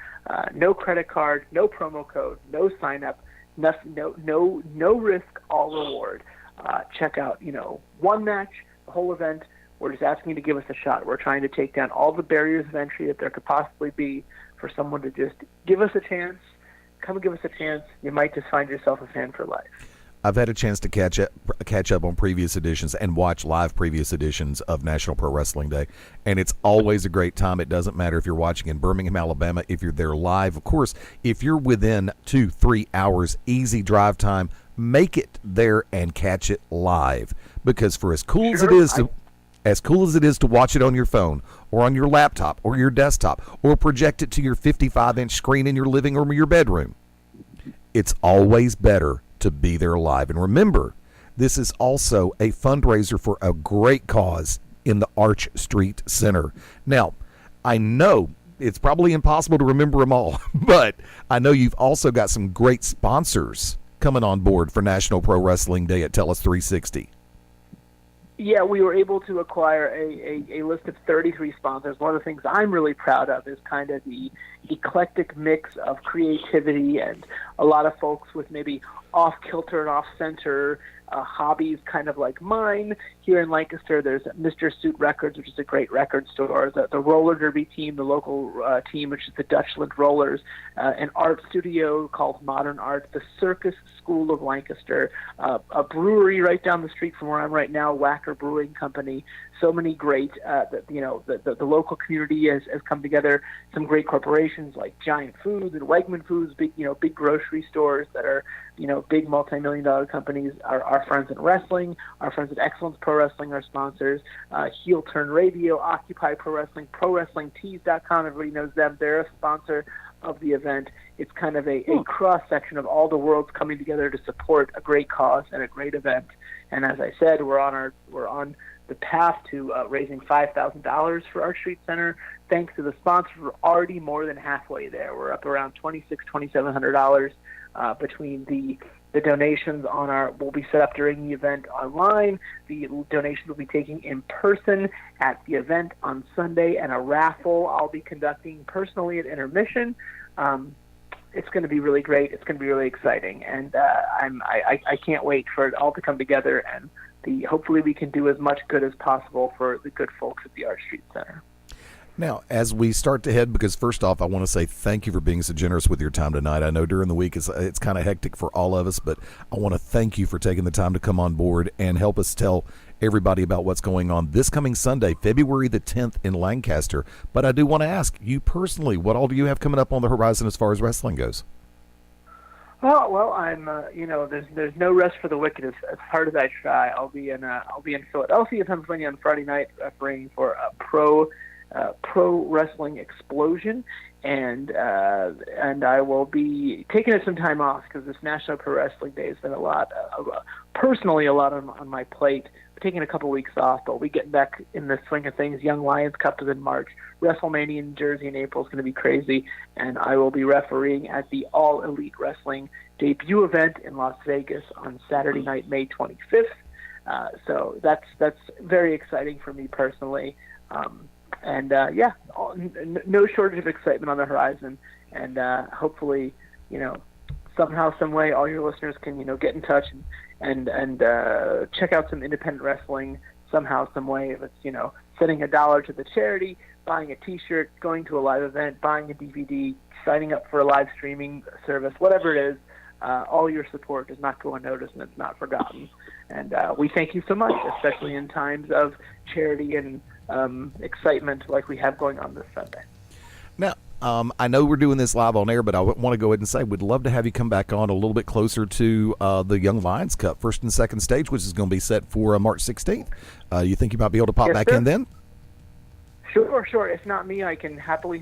No credit card, no promo code, no sign up, nothing, no risk, all reward. Check out one match, the whole event. We're just asking you to give us a shot. We're trying to take down all the barriers of entry that there could possibly be for someone to just give us a chance. Come and give us a chance. You might just find yourself a fan for life. I've had a chance to catch up on previous editions and watch live previous editions of National Pro Wrestling Day, and it's always a great time. It doesn't matter if you're watching in Birmingham, Alabama, if you're there live. Of course, if you're within 2-3 hours, easy drive time, make it there and catch it live. Because for as cool as it is to watch it on your phone or on your laptop or your desktop or project it to your 55-inch screen in your living room or your bedroom, it's always better to be there live. And remember, this is also a fundraiser for a great cause in the Arch Street Center. Now, I know it's probably impossible to remember them all, but I know you've also got some great sponsors coming on board for National Pro Wrestling Day at TELUS 360. Yeah, we were able to acquire a list of 33 sponsors. One of the things I'm really proud of is kind of the eclectic mix of creativity and a lot of folks with maybe off-kilter and off-center hobbies kind of like mine. Here in Lancaster, there's Mr. Suit Records, which is a great record store, the roller derby team, the local team, which is the Dutchland Rollers, an art studio called Modern Art, the Circus School of Lancaster, a brewery right down the street from where I'm right now, Wacker Brewing Company. So many great, the local community has come together. Some great corporations like Giant Foods and Wegman Foods, big grocery stores that are, big multi-million-dollar companies. Our friends in wrestling, our friends at Excellence Pro Wrestling are sponsors. Heel Turn Radio, Occupy Pro Wrestling, ProWrestlingTees.com. Everybody knows them. They're a sponsor of the event. It's kind of a cross-section of all the worlds coming together to support a great cause and a great event. And as I said, we're on the path to raising $5,000 for Arch Street Center. Thanks to the sponsors, we're already more than halfway there. We're up around $2,700 between the donations will be set up during the event online. The donations will be taken in person at the event on Sunday, and a raffle I'll be conducting personally at intermission. It's going to be really great. It's going to be really exciting, and I can't wait for it all to come together, and hopefully we can do as much good as possible for the good folks at the Arch Street Center. Now, as we start to head, because first off, I want to say thank you for being so generous with your time tonight. I know during the week it's kind of hectic for all of us, but I want to thank you for taking the time to come on board and help us tell everybody about what's going on this coming Sunday, February the 10th in Lancaster. But I do want to ask you personally, what all do you have coming up on the horizon as far as wrestling goes? Oh, well, I'm there's no rest for the wicked as hard as I try. I'll be in Philadelphia, Pennsylvania on Friday night, refereeing for a pro wrestling explosion, and I will be taking some time off because this National Pro Wrestling Day has been a lot on my plate. Taking a couple weeks off, but we get back in the swing of things. Young Lions Cup is in March. WrestleMania in Jersey in April is going to be crazy, and I will be refereeing at the All Elite Wrestling debut event in Las Vegas on Saturday night, May 25th. So that's very exciting for me personally. No shortage of excitement on the horizon, and hopefully, somehow, some way, all your listeners can, get in touch and check out some independent wrestling somehow, some way. If it's, sending $1 to the charity, buying a T-shirt, going to a live event, buying a DVD, signing up for a live streaming service, whatever it is, all your support does not go unnoticed, and it's not forgotten. And we thank you so much, especially in times of charity and excitement like we have going on this Sunday. Now, I know we're doing this live on air, but I want to go ahead and say we'd love to have you come back on a little bit closer to the Young Lions Cup, first and second stage, which is going to be set for March 16th. You think you might be able to pop back in then? Sure. If not me, I can happily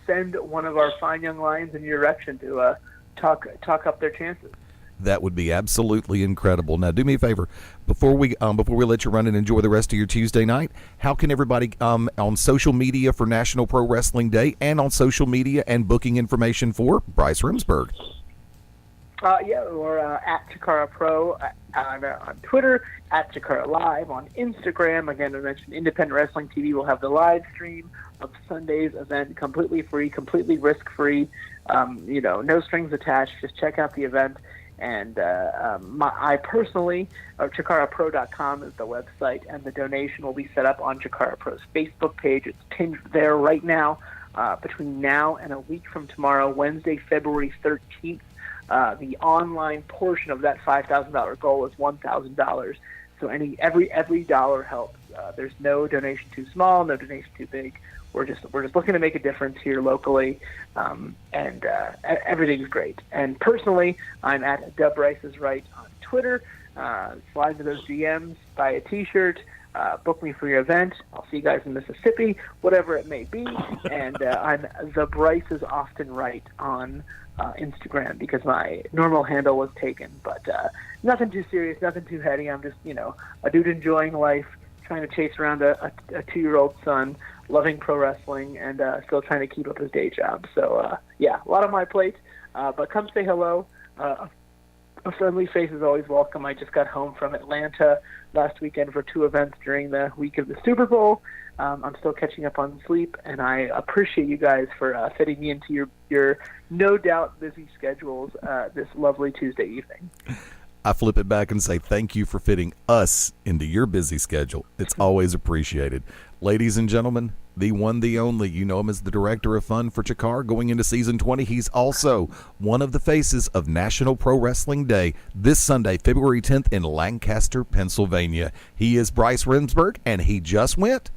send one of our fine young lions in your direction to talk up their chances. That would be absolutely incredible. Now, do me a favor before we let you run and enjoy the rest of your Tuesday night. How can everybody on social media for National Pro Wrestling Day and on social media and booking information for Bryce Remsburg? We're at Chikara Pro on Twitter, at Chikara Live on Instagram. Again, I mentioned Independent Wrestling TV will have the live stream of Sunday's event, completely free, completely risk-free. No strings attached. Just check out the event. And I personally, ChikaraPro.com is the website, and the donation will be set up on Chikara Pro's Facebook page. It's pinned there right now. Between now and a week from tomorrow, Wednesday, February 13th, the online portion of that $5,000 goal is $1,000. So every dollar helps. There's no donation too small, no donation too big. We're just looking to make a difference here locally, and everything's great. And personally, I'm at Bryce's Right on Twitter. Slide into those DMs, buy a T-shirt, book me for your event. I'll see you guys in Mississippi, whatever it may be. And I'm the Bryce is often right on Instagram because my normal handle was taken. But nothing too serious, nothing too heady. I'm just a dude enjoying life, trying to chase around a 2-year-old son, loving pro wrestling, and still trying to keep up his day job. So, a lot on my plate. But come say hello. A friendly face is always welcome. I just got home from Atlanta last weekend for 2 events during the week of the Super Bowl. I'm still catching up on sleep, and I appreciate you guys for fitting me into your no doubt busy schedules this lovely Tuesday evening. I flip it back and say thank you for fitting us into your busy schedule. It's always appreciated. Ladies and gentlemen, the one, the only. You know him as the Director of F.U.N. for Chikara going into Season 20. He's also one of the faces of National Pro Wrestling Day this Sunday, February 10th in Lancaster, Pennsylvania. He is Bryce Remsburg, and he just went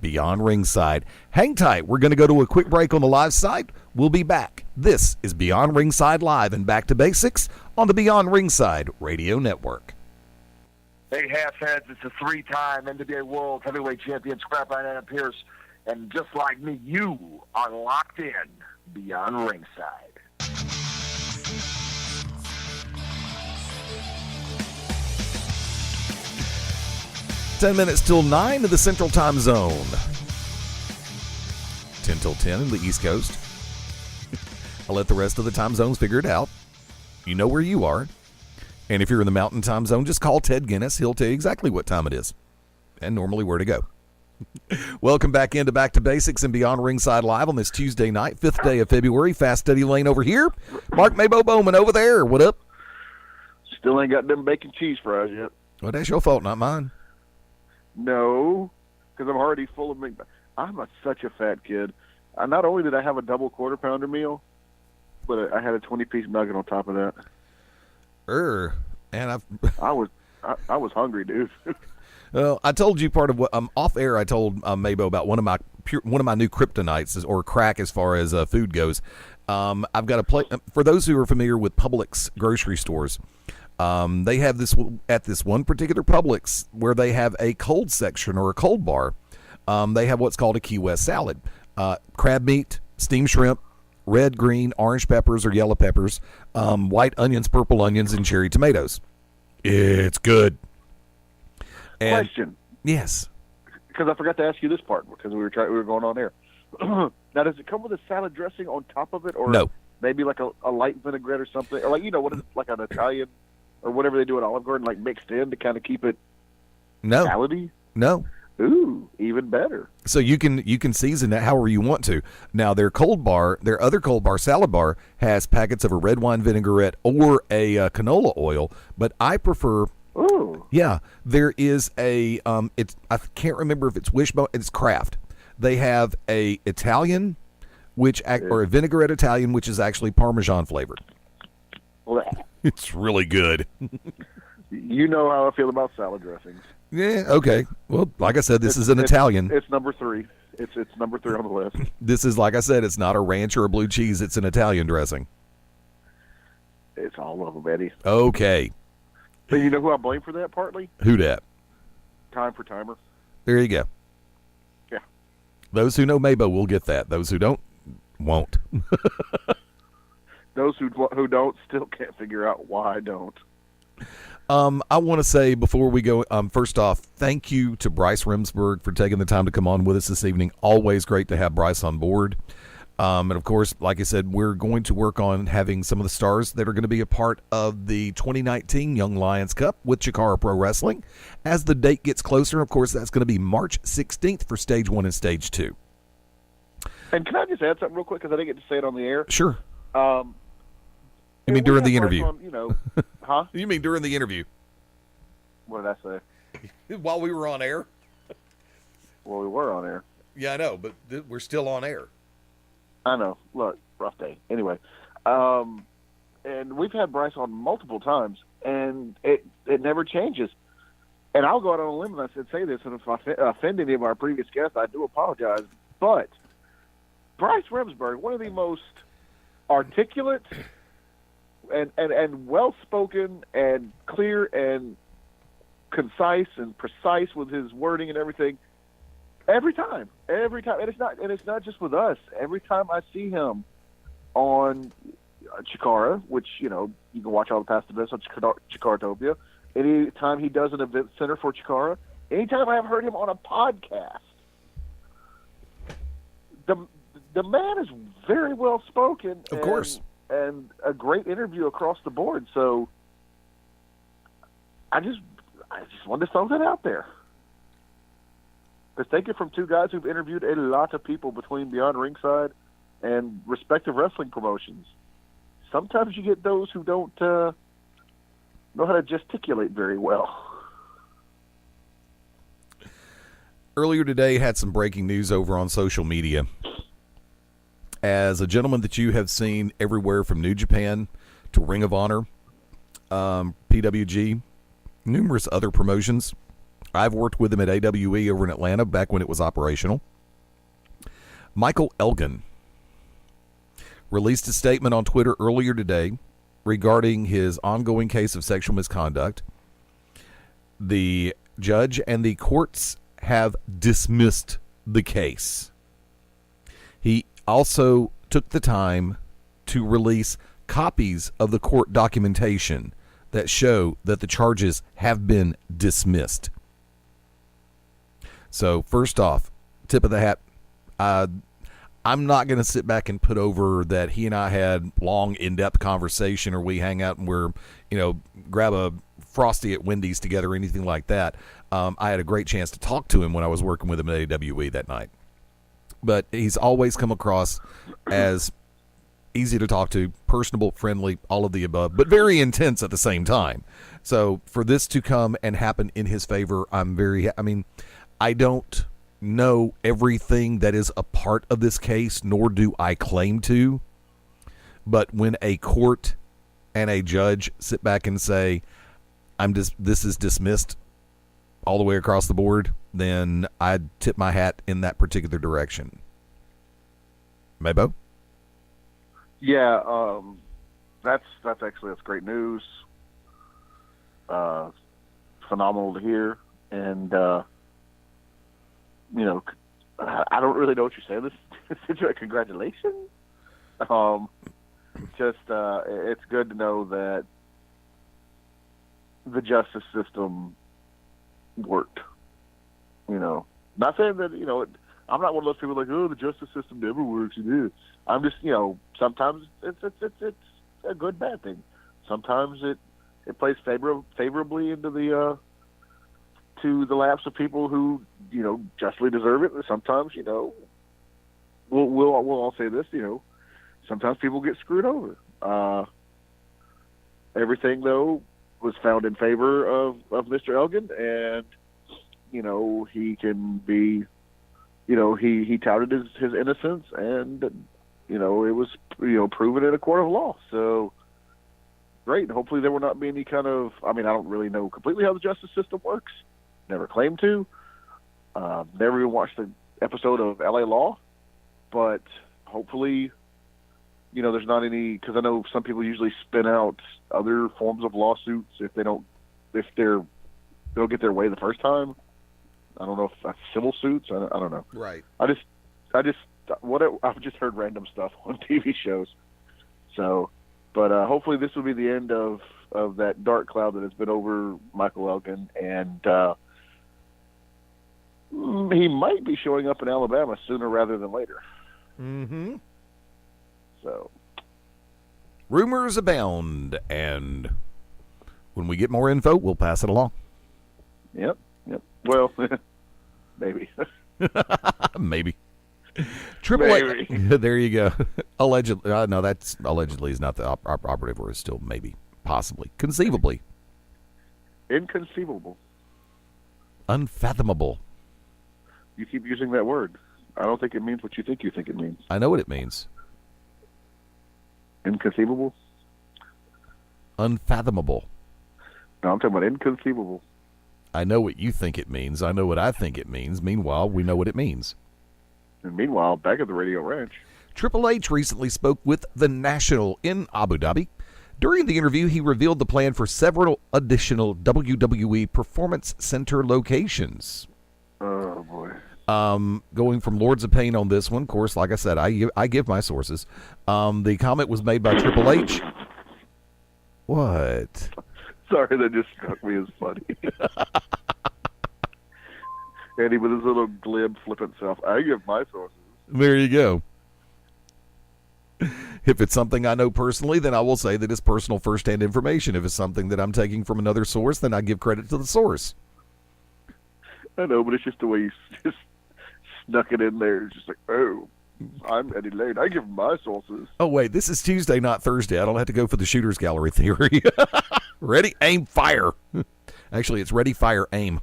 Beyond Ringside. Hang tight. We're going to go to a quick break on the live side. We'll be back. This is Beyond Ringside Live and Back to Basics on the Beyond Ringside Radio Network. Hey, half-heads, it's a 3-time NWA World Heavyweight Champion, Scrap Iron Adam Pierce. And just like me, you are locked in Beyond Ringside. Ten minutes till 9 in the Central Time Zone. 10 till 10 in the East Coast. I'll let the rest of the time zones figure it out. You know where you are. And if you're in the Mountain Time Zone, just call Ted Guinness. He'll tell you exactly what time it is and normally where to go. Welcome back into Back to Basics and Beyond Ringside Live on this Tuesday night, 5th day of February. Fast Eddie Layne over here. Mark MaBo Bowman over there. What up? Still ain't got them bacon cheese fries yet. Well, that's your fault, not mine. No, because I'm already full of meat. I'm such a fat kid. Not only did I have a double quarter pounder meal, but I had a 20-piece nugget on top of that. And I was hungry, dude. Well, I told you part of what off air. I told MaBo about one of my new kryptonites or crack as far as food goes. I've got a plate for those who are familiar with Publix grocery stores. They have this at this one particular Publix where they have a cold section or a cold bar. They have what's called a Key West salad, crab meat, steamed shrimp, red, green, orange peppers or yellow peppers, white onions, purple onions, and cherry tomatoes. It's good. And, question. Yes. Because I forgot to ask you this part because we were going on air. Now, does it come with a salad dressing on top of it, or no? Maybe like a light vinaigrette or something, or what is it, like an Italian or whatever they do at Olive Garden, like mixed in to kind of keep it salady? No. Ooh, even better. So you can season that however you want to. Now their other cold bar salad bar has packets of a red wine vinaigrette or a canola oil, but I prefer. Ooh. Yeah, there is a I can't remember if it's Wishbone. It's Kraft. They have a Italian, or a vinaigrette Italian, which is actually Parmesan flavored. Well, it's really good. You know how I feel about salad dressings. Yeah, okay. Well, like I said, this is an Italian. It's number 3. It's number 3 on the list. This is, like I said, it's not a ranch or a blue cheese. It's an Italian dressing. It's all of them, Eddie. Okay. But you know who I blame for that partly? Who dat? Time for Timer. There you go. Yeah. Those who know MaBo will get that. Those who don't, won't. Those who don't still can't figure out why I don't. I want to say before we go, first off, thank you to Bryce Remsburg for taking the time to come on with us this evening. Always great to have Bryce on board. And, of course, like I said, we're going to work on having some of the stars that are going to be a part of the 2019 Young Lions Cup with Chikara Pro Wrestling. As the date gets closer, of course, that's going to be March 16th for Stage 1 and Stage 2. And can I just add something real quick because I didn't get to say it on the air? Sure. You mean during the interview? Huh? You mean during the interview? What did I say? While we were on air? Well, we were on air. Yeah, I know, but we're still on air. I know. Look, rough day. Anyway, and we've had Bryce on multiple times, and it never changes. And I'll go out on a limb and say this, and if I offend any of our previous guests, I do apologize. But Bryce Remsburg, one of the most articulate and well-spoken and clear and concise and precise with his wording and everything. Every time, and it's not just with us. Every time I see him on Chikara, which you can watch all the past events on Chikaratopia. Anytime he does an event center for Chikara, anytime I have heard him on a podcast, the man is very well spoken. Of course. And a great interview across the board. So I just wanted to throw that out there. Because take it from two guys who've interviewed a lot of people between Beyond Ringside and respective wrestling promotions. Sometimes you get those who don't know how to gesticulate very well. Earlier today, had some breaking news over on social media. As a gentleman that you have seen everywhere from New Japan to Ring of Honor, PWG, numerous other promotions. I've worked with him at AWE over in Atlanta back when it was operational. Michael Elgin released a statement on Twitter earlier today regarding his ongoing case of sexual misconduct. The judge and the courts have dismissed the case. He also took the time to release copies of the court documentation that show that the charges have been dismissed. So, first off, tip of the hat, I'm not going to sit back and put over that he and I had long, in-depth conversation or we hang out and we're, grab a Frosty at Wendy's together or anything like that. I had a great chance to talk to him when I was working with him at AWE that night. But he's always come across as easy to talk to, personable, friendly, all of the above, but very intense at the same time. So for this to come and happen in his favor, I don't know everything that is a part of this case, nor do I claim to. But when a court and a judge sit back and say, this is dismissed all the way across the board, then I'd tip my hat in that particular direction. MaBo? Yeah, that's great news. Phenomenal to hear, and I don't really know what you're saying. This congratulations. It's good to know that the justice system worked. Not saying that I'm not one of those people like, oh, the justice system never works. It is. I'm just sometimes it's a good bad thing. Sometimes it plays favorably into the to the laps of people who justly deserve it. Sometimes we'll all say this. Sometimes people get screwed over. Everything though was found in favor of Mr. Elgin, and he can be, he touted his innocence, and it was proven in a court of law. So great. Hopefully there will not be any kind of, I don't really know completely how the justice system works, never claimed to. Never even watched the episode of LA Law, but hopefully, there's not any, because I know some people usually spin out other forms of lawsuits if they don't get their way the first time. I don't know if that's civil suits. I don't know. Right. I've just heard random stuff on TV shows. So, but hopefully this will be the end of that dark cloud that has been over Michael Elgin, and he might be showing up in Alabama sooner rather than later. Mm-hmm. So, rumors abound, and when we get more info, we'll pass it along. Yep. Well, maybe. Maybe. Triple A. There you go. Allegedly. No, that's allegedly is not the operative word. Still maybe, possibly, conceivably. Inconceivable. Unfathomable. You keep using that word. I don't think it means what you think it means. I know what it means. Inconceivable? Unfathomable. No, I'm talking about inconceivable. I know what you think it means. I know what I think it means. Meanwhile, we know what it means. And meanwhile, back at the Radio Ranch, Triple H recently spoke with The National in Abu Dhabi. During the interview, he revealed the plan for several additional WWE Performance Center locations. Oh, boy. Going from Lords of Pain on this one, of course, like I said, I give my sources. The comment was made by Triple H. What? Sorry, that just struck me as funny. Andy with his little glib, flippant self. I give my sources. There you go. If it's something I know personally, then I will say that it's personal first-hand information. If it's something that I'm taking from another source, then I give credit to the source. I know, but it's just the way you just snuck it in there. It's just like, oh, I'm Eddie Layne. I give my sources. Oh, wait, this is Tuesday, not Thursday. I don't have to go for the shooter's gallery theory. Ready, aim, fire. Actually, it's ready, fire, aim.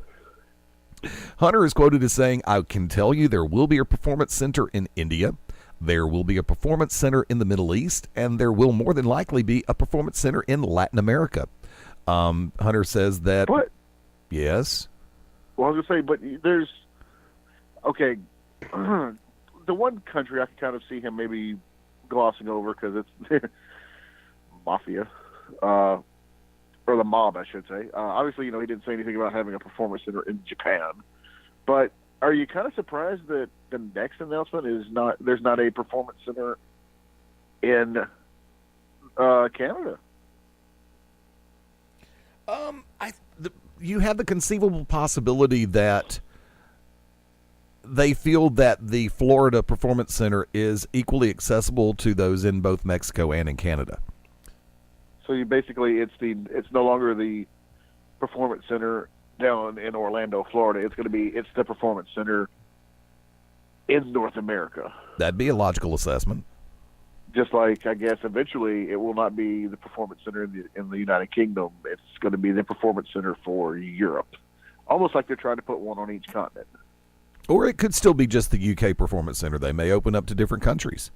Hunter is quoted as saying, I can tell you there will be a performance center in India. There will be a performance center in the Middle East, and there will more than likely be a performance center in Latin America. Hunter says that... What? Yes? Well, I was going to say, but there's... Okay, the one country I can kind of see him maybe glossing over because it's mafia, or the mob, I should say. Obviously, he didn't say anything about having a performance center in Japan. But are you kind of surprised that the next announcement is there's not a performance center in Canada? You have the conceivable possibility that they feel that the Florida Performance Center is equally accessible to those in both Mexico and in Canada. So you basically, it's no longer the Performance Center down in Orlando, Florida. It's the Performance Center in North America. That'd be a logical assessment. Just like, I guess, eventually it will not be the Performance Center in the United Kingdom. It's going to be the Performance Center for Europe. Almost like they're trying to put one on each continent. Or it could still be just the UK Performance Center. They may open up to different countries.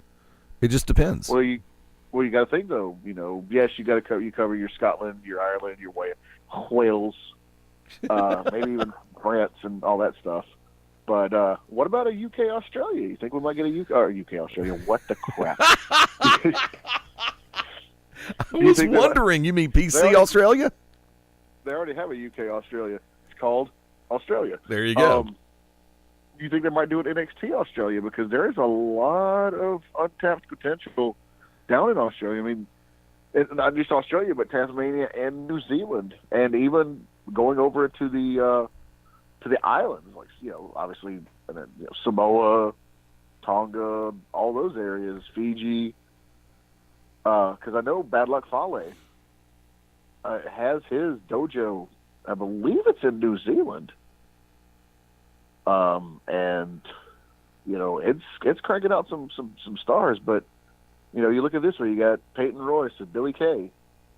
It just depends. Well, you got to think, though. Yes, you got to cover your Scotland, your Ireland, your Wales, maybe even France and all that stuff. But what about a UK Australia? You think we might get a UK Australia? What the crap? I was wondering. You mean PC Australia? They already have a UK Australia. It's called Australia. There you go. Do you think they might do an NXT Australia? Because there is a lot of untapped potential down in Australia. I mean, not just Australia, but Tasmania and New Zealand, and even going over to the islands, like obviously, and then Samoa, Tonga, all those areas, Fiji. Because I know Bad Luck Fale has his dojo. I believe it's in New Zealand. And it's cranking out some stars, but you look at this way, you got Peyton Royce and Billy Kay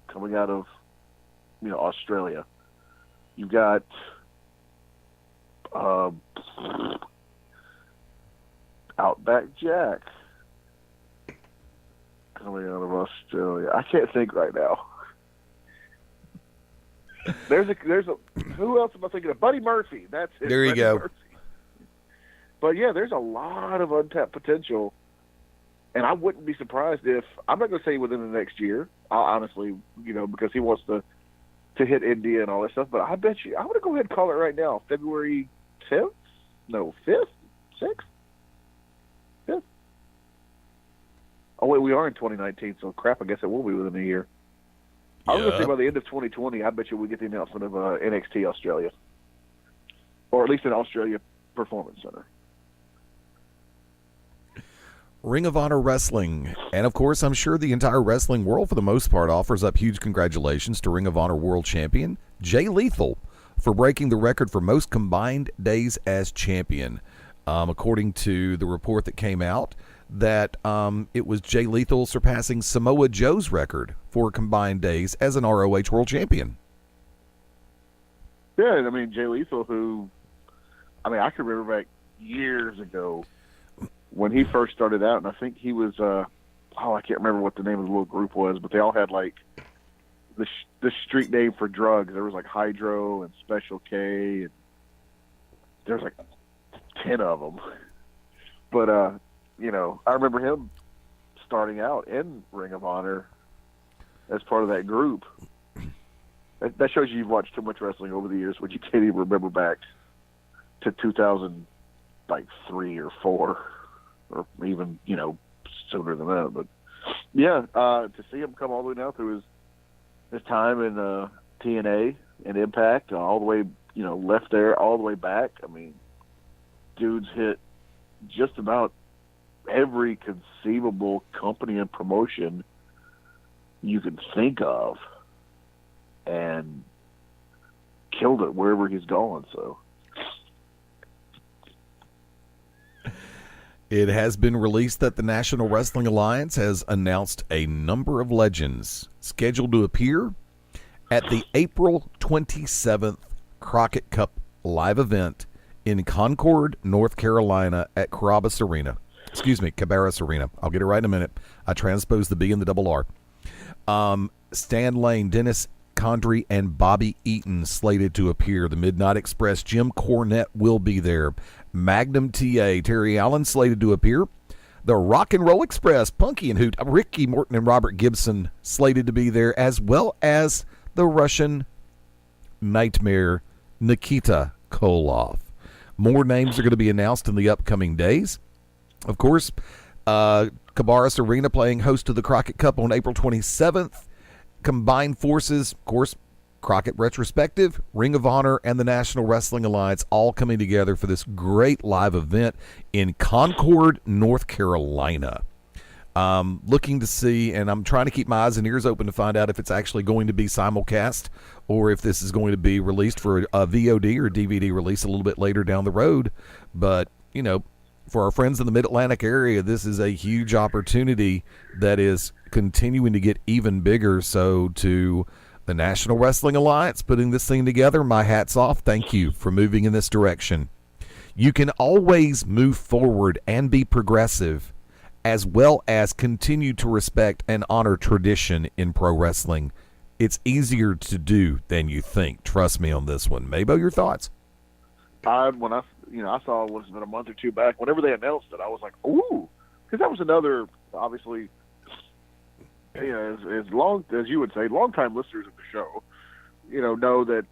coming out of Australia. You've got Outback Jack coming out of Australia. I can't think right now. There's a who else am I thinking of? Buddy Murphy. That's it. There you Buddy go. Murphy. But yeah, there's a lot of untapped potential, and I wouldn't be surprised if I'm not going to say within the next year. I'll honestly, because he wants to hit India and all that stuff. But I bet you, I'm going to go ahead and call it right now. February 10th? No, 5th, 6th, 5th. Oh wait, we are in 2019, so crap. I guess it will be within a year. I was going to say by the end of 2020, I bet you we get the announcement of NXT Australia, or at least an Australia Performance Center. Ring of Honor Wrestling, and of course, I'm sure the entire wrestling world, for the most part, offers up huge congratulations to Ring of Honor World Champion Jay Lethal for breaking the record for most combined days as champion. According to the report that came out, that it was Jay Lethal surpassing Samoa Joe's record for combined days as an ROH World Champion. Yeah, and I mean, Jay Lethal, I can remember back years ago when he first started out, and I think he was, I can't remember what the name of the little group was, but they all had, like, the street name for drugs. There was, like, Hydro and Special K, and there was, like, 10 of them. But, I remember him starting out in Ring of Honor as part of that group. That shows you've watched too much wrestling over the years when you can't even remember back to 2003 or 4, or even, sooner than that. But, yeah, to see him come all the way now through his time in TNA and Impact, all the way, left there, all the way back. I mean, dude's hit just about every conceivable company and promotion you can think of and killed it wherever he's going. So it has been released that the National Wrestling Alliance has announced a number of legends scheduled to appear at the April 27th Crockett Cup live event in Concord, North Carolina at Cabarrus Arena. I'll get it right in a minute. I transposed the B and the double R. Stan Lane, Dennis Condrey, and Bobby Eaton slated to appear. The Midnight Express, Jim Cornette will be there. Magnum TA, Terry Allen slated to appear. The Rock and Roll Express, Punky and Hoot, Ricky Morton and Robert Gibson slated to be there, as well as the Russian Nightmare, Nikita Koloff. More names are going to be announced in the upcoming days. Of course, Cabarrus Arena playing host to the Crockett Cup on April 27th. Combined forces, of course, Crockett Retrospective, Ring of Honor, and the National Wrestling Alliance all coming together for this great live event in Concord, North Carolina. Looking to see, and I'm trying to keep my eyes and ears open to find out if it's actually going to be simulcast or if this is going to be released for a VOD or DVD release a little bit later down the road. But, for our friends in the Mid-Atlantic area, this is a huge opportunity that is continuing to get even bigger. So to the National Wrestling Alliance putting this thing together, my hat's off. Thank you for moving in this direction. You can always move forward and be progressive, as well as continue to respect and honor tradition in pro wrestling. It's easier to do than you think. Trust me on this one. MaBo, your thoughts? I saw it was been a month or two back. Whenever they announced it, I was like, ooh, because that was another, obviously, as long as you would say, longtime listeners of the show, know that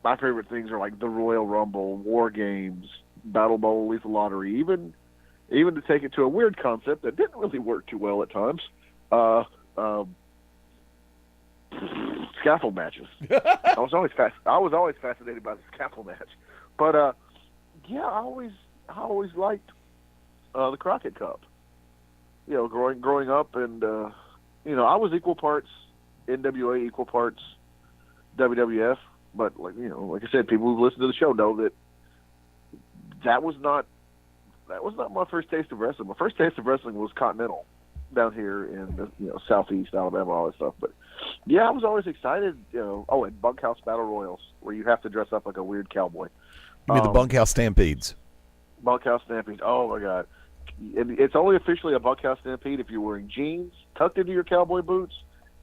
my favorite things are like the Royal Rumble, War Games, Battle Bowl, Lethal Lottery, even to take it to a weird concept that didn't really work too well at times. Scaffold matches. I was always fascinated by the scaffold match, but I always liked the Crockett Cup. Growing up, and I was equal parts NWA, equal parts WWF. But like I said, people who listen to the show know that was not my first taste of wrestling. My first taste of wrestling was Continental down here in Southeast Alabama, all that stuff. But yeah, I was always excited. And Bunkhouse Battle Royals, where you have to dress up like a weird cowboy. You mean the Bunkhouse Stampedes? Bunkhouse Stampedes. Oh my God! It's only officially a Bunkhouse Stampede if you're wearing jeans tucked into your cowboy boots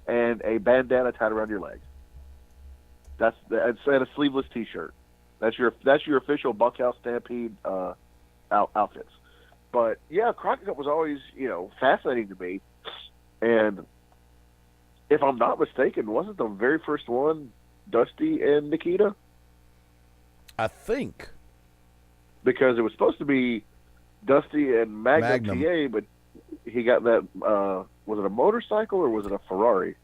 and a bandana tied around your leg. That's and a sleeveless T-shirt. That's your official Bunkhouse Stampede outfits. But yeah, Crockett Cup was always fascinating to me. And if I'm not mistaken, wasn't the very first one Dusty and Nikita? I think. Because it was supposed to be Dusty and Magnum. PA, but he got that, was it a motorcycle or was it a Ferrari?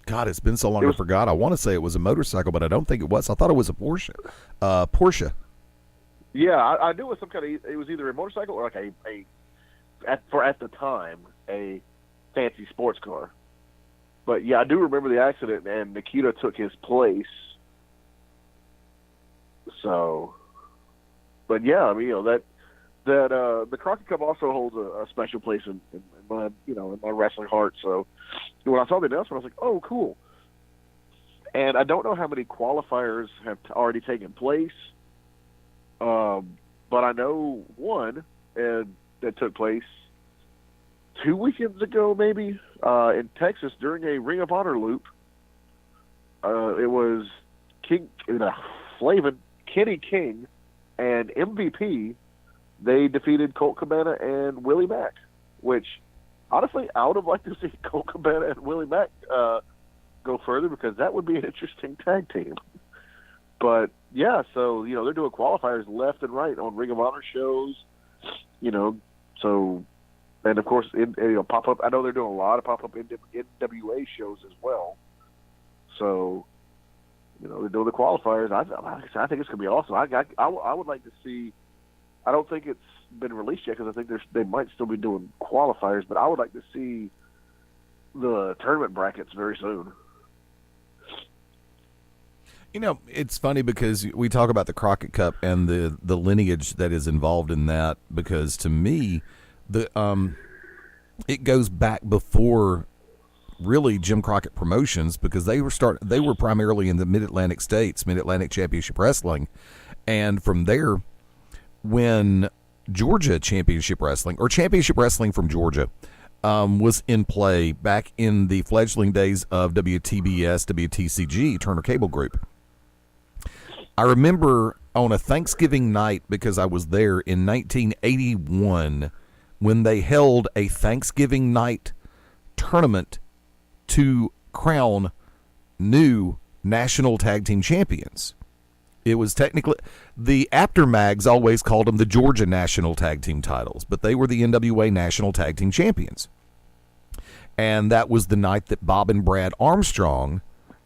God, it's been so long I forgot. I want to say it was a motorcycle, but I don't think it was. I thought it was a Porsche. Porsche. Yeah, I knew it was some kind of, it was either a motorcycle or like at the time, a fancy sports car. But yeah, I do remember the accident, and Nikita took his place. So, but yeah, I mean, that the Crockett Cup also holds a special place in my in my wrestling heart. So when I saw the announcement, I was like, oh, cool. And I don't know how many qualifiers have already taken place, but I know one that took place 2 weekends ago, maybe in Texas during a Ring of Honor loop. It was Flavin, Kenny King, and MVP. They defeated Colt Cabana and Willie Mack, which, honestly, I would have liked to see Colt Cabana and Willie Mack go further because that would be an interesting tag team. But, yeah, so, they're doing qualifiers left and right on Ring of Honor shows, so, and, of course, pop-up. I know they're doing a lot of pop-up NWA shows as well. So, they're doing the qualifiers. I think it's going to be awesome. I would like to see. I don't think it's been released yet because I think they might still be doing qualifiers, but I would like to see the tournament brackets very soon. It's funny because we talk about the Crockett Cup and the lineage that is involved in that, because to me, it goes back before really Jim Crockett Promotions, because they were primarily in the Mid-Atlantic states, Mid-Atlantic Championship Wrestling, and from there, when Georgia Championship Wrestling, or Championship Wrestling from Georgia, was in play back in the fledgling days of WTBS, WTCG, Turner Cable Group. I remember on a Thanksgiving night, because I was there in 1981, when they held a Thanksgiving night tournament to crown new national tag team champions. It was technically, the Aftermags always called them the Georgia National Tag Team titles, but they were the NWA National Tag Team Champions. And that was the night that Bob and Brad Armstrong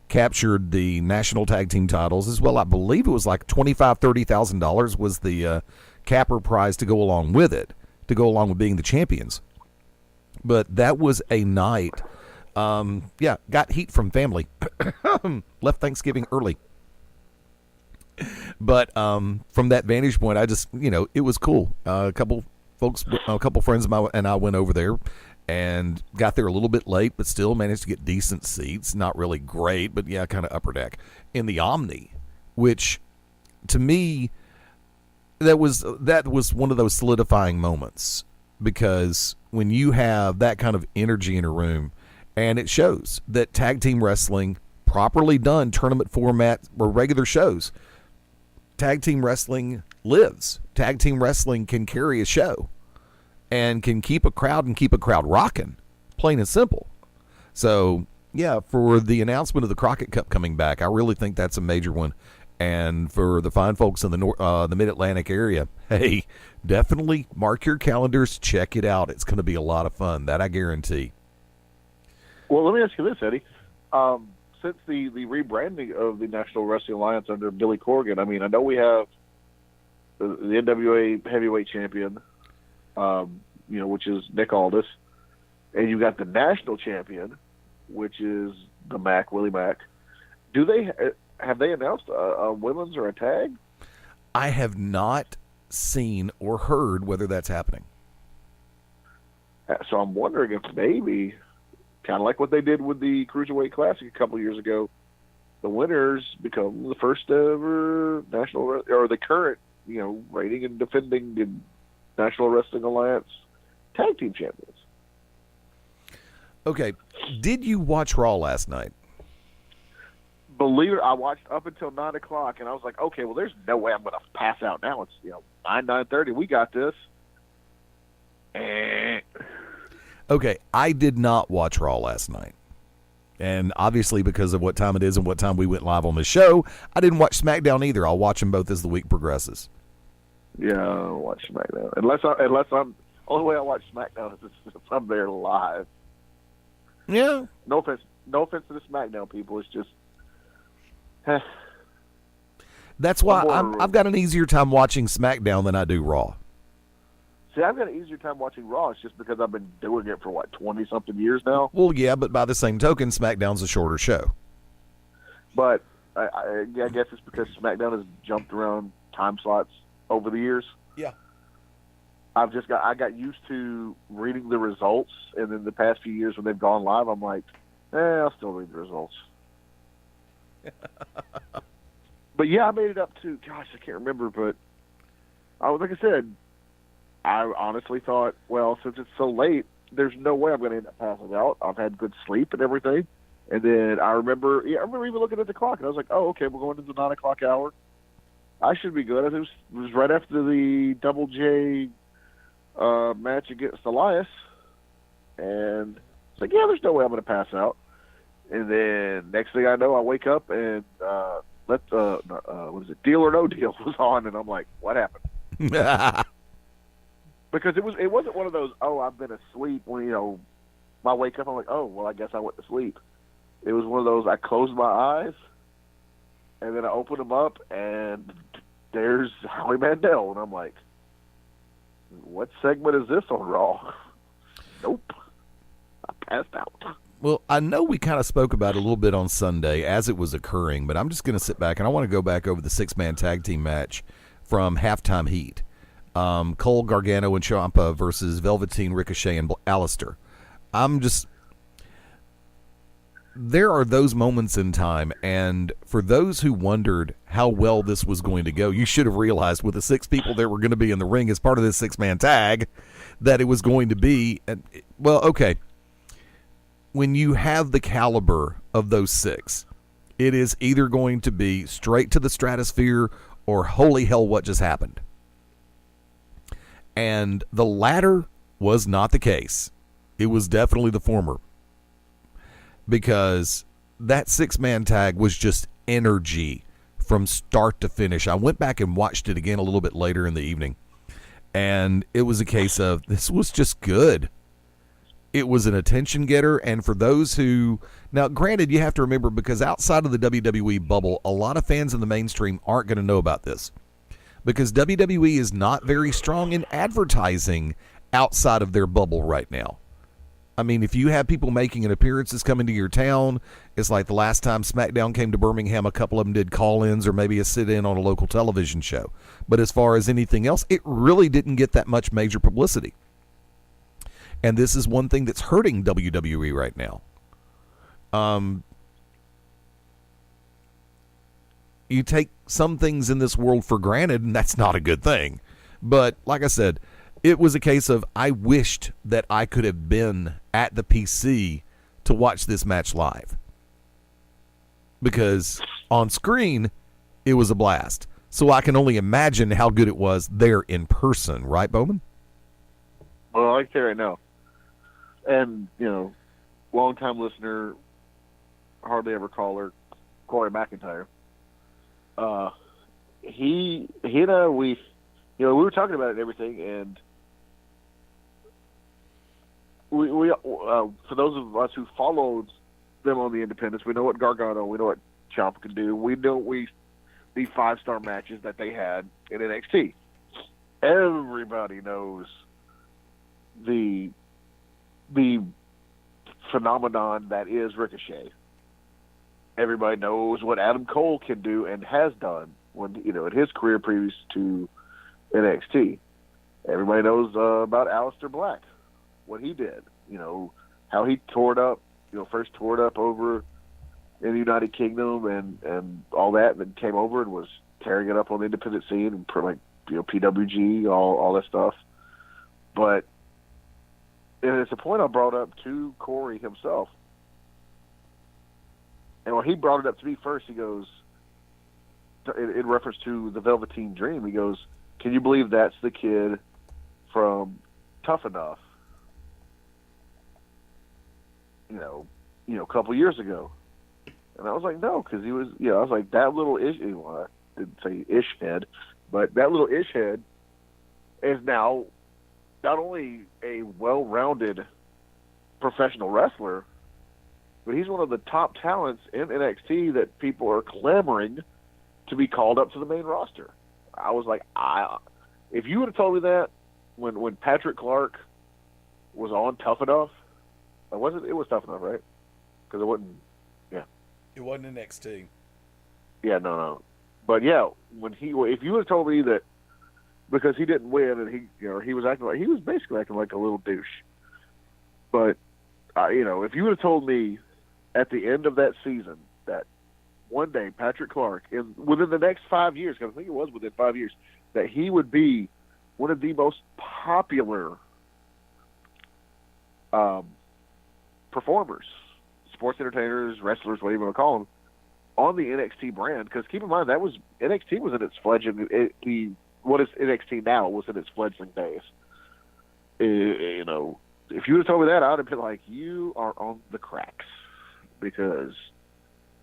captured the National Tag Team titles as well. I believe it was like $25,000, $30,000 was the capper prize to go along with it, to go along with being the champions. But that was a night, got heat from family. Left Thanksgiving early. But from that vantage point, I just, it was cool. A couple friends of mine and I went over there and got there a little bit late, but still managed to get decent seats. Not really great, but yeah, kind of upper deck in the Omni, which to me, that was one of those solidifying moments, because when you have that kind of energy in a room, and it shows that tag team wrestling, properly done tournament format or regular shows, tag team wrestling lives. Tag team wrestling can carry a show and can keep a crowd rocking, plain and simple. So, yeah, for the announcement of the Crockett Cup coming back, I really think that's a major one. And for the fine folks in the Mid-Atlantic area, hey, definitely mark your calendars, check it out. It's going to be a lot of fun, that I guarantee. Well, let me ask you this, Eddie. Since the rebranding of the National Wrestling Alliance under Billy Corgan, I mean, I know we have the NWA heavyweight champion, which is Nick Aldis, and you got the national champion, which is the Mac, Willie Mack. Have they announced a women's or a tag? I have not seen or heard whether that's happening. So I'm wondering if maybe, kind of like what they did with the Cruiserweight Classic a couple of years ago, the winners become the first ever the current, reigning and defending the National Wrestling Alliance tag team champions. Okay, did you watch Raw last night? believe it, I watched up until 9 o'clock, and I was like, okay, well, there's no way I'm going to pass out now. It's 9:30. We got this. Okay, I did not watch Raw last night. And obviously because of what time it is and what time we went live on the show, I didn't watch SmackDown either. I'll watch them both as the week progresses. Yeah, I'll watch SmackDown. Only way I watch SmackDown is if I'm there live. Yeah. No offense to the SmackDown people. It's just, That's why I've got an easier time watching SmackDown than I do Raw. See, I've got an easier time watching Raw. It's just because I've been doing it for, 20-something years now? Well, yeah, but by the same token, SmackDown's a shorter show. But I guess it's because SmackDown has jumped around time slots over the years. Yeah. I got used to reading the results, and then the past few years when they've gone live, I'm like, I'll still read the results. But yeah, I made it up to, gosh, I can't remember, but like I said, I honestly thought, well, since it's so late, there's no way I'm going to end up passing out. I've had good sleep and everything. And then I remember even looking at the clock, and I was like, oh, okay, we're going into the 9 o'clock hour. I should be good. It was right after the Double J match against Elias. And it's like, yeah, there's no way I'm going to pass out. And then next thing I know, I wake up and what is it, Deal or No Deal was on, and I'm like, what happened? Because it wasn't one of those, I've been asleep when, I wake up, I'm like, oh, well, I guess I went to sleep. It was one of those, I closed my eyes, and then I opened them up, and there's Howie Mandel, and I'm like, what segment is this on Raw? Nope. I passed out. Well, I know we kind of spoke about it a little bit on Sunday as it was occurring, but I'm just going to sit back, and I want to go back over the six-man tag team match from Halftime Heat. Cole, Gargano, and Ciampa versus Velveteen, Ricochet, and Alistair. There are those moments in time, and for those who wondered how well this was going to go, you should have realized with the 6 people that were going to be in the ring as part of this 6-man tag that it was going to be, well, okay, when you have the caliber of those 6, it is either going to be straight to the stratosphere or holy hell, what just happened? And the latter was not the case. It was definitely the former. Because that 6-man tag was just energy from start to finish. I went back and watched it again a little bit later in the evening. And it was a case of, this was just good. It was an attention getter. And for those who, now granted, you have to remember, because outside of the WWE bubble, a lot of fans in the mainstream aren't going to know about this. Because WWE is not very strong in advertising outside of their bubble right now. I mean, if you have people making an appearances coming to your town, it's like the last time SmackDown came to Birmingham, a couple of them did call-ins or maybe a sit-in on a local television show. But as far as anything else, it really didn't get that much major publicity. And this is one thing that's hurting WWE right now. You take some things in this world for granted, and that's not a good thing. But like I said, it was a case of I wished that I could have been at the PC to watch this match live. Because on screen, it was a blast. So I can only imagine how good it was there in person. Right, Bowman? Well, I can say right now. And, long-time listener, hardly ever caller, Corey McIntyre. He and I, we were talking about it and everything, and we for those of us who followed them on the independents, we know what Gargano, we know what Ciampa can do. We know the 5-star matches that they had in NXT. Everybody knows the phenomenon that is Ricochet. Everybody knows what Adam Cole can do and has done when in his career previous to NXT. Everybody knows about Aleister Black, what he did. How he first tore it up over in the United Kingdom and all that, and then came over and was tearing it up on the independent scene and PWG, all that stuff. But and it's a point I brought up to Corey himself. And when he brought it up to me first, he goes, in reference to the Velveteen Dream, he goes, "Can you believe that's the kid from Tough Enough? A couple years ago." And I was like, "No," because he was, I was like, that little ish. Well, I didn't say ish head, but that little ish head is now not only a well-rounded professional wrestler, but he's one of the top talents in NXT that people are clamoring to be called up to the main roster. I was like, if you would have told me that when Patrick Clark was on Tough Enough, it was Tough Enough, right? Because it wasn't, It wasn't NXT. Yeah, no. But yeah, if you would have told me that because he didn't win and he was basically acting like a little douche. But if you would have told me at the end of that season that one day Patrick Clark, within the next 5 years, because I think it was within 5 years, that he would be one of the most popular performers, sports entertainers, wrestlers, whatever you want to call them, on the NXT brand. Because keep in mind, NXT was in its fledgling. What is NXT now was in its fledgling days. If you would have told me that, I would have been like, you are on the cracks, because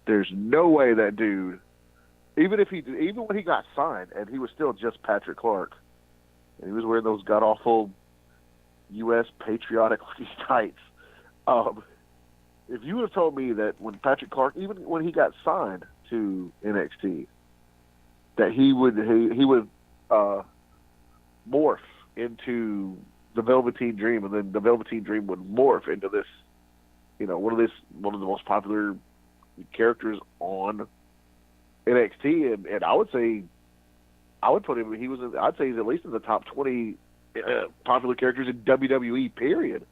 there's no way that dude, even when he got signed and he was still just Patrick Clark, and he was wearing those god awful U.S. patriotic tights. If you would have told me that when Patrick Clark, even when he got signed to NXT, that he would morph into the Velveteen Dream, and then the Velveteen Dream would morph into this, one of the most popular characters on NXT, and I would put him. I'd say he's at least in the top 20 popular characters in WWE. Period.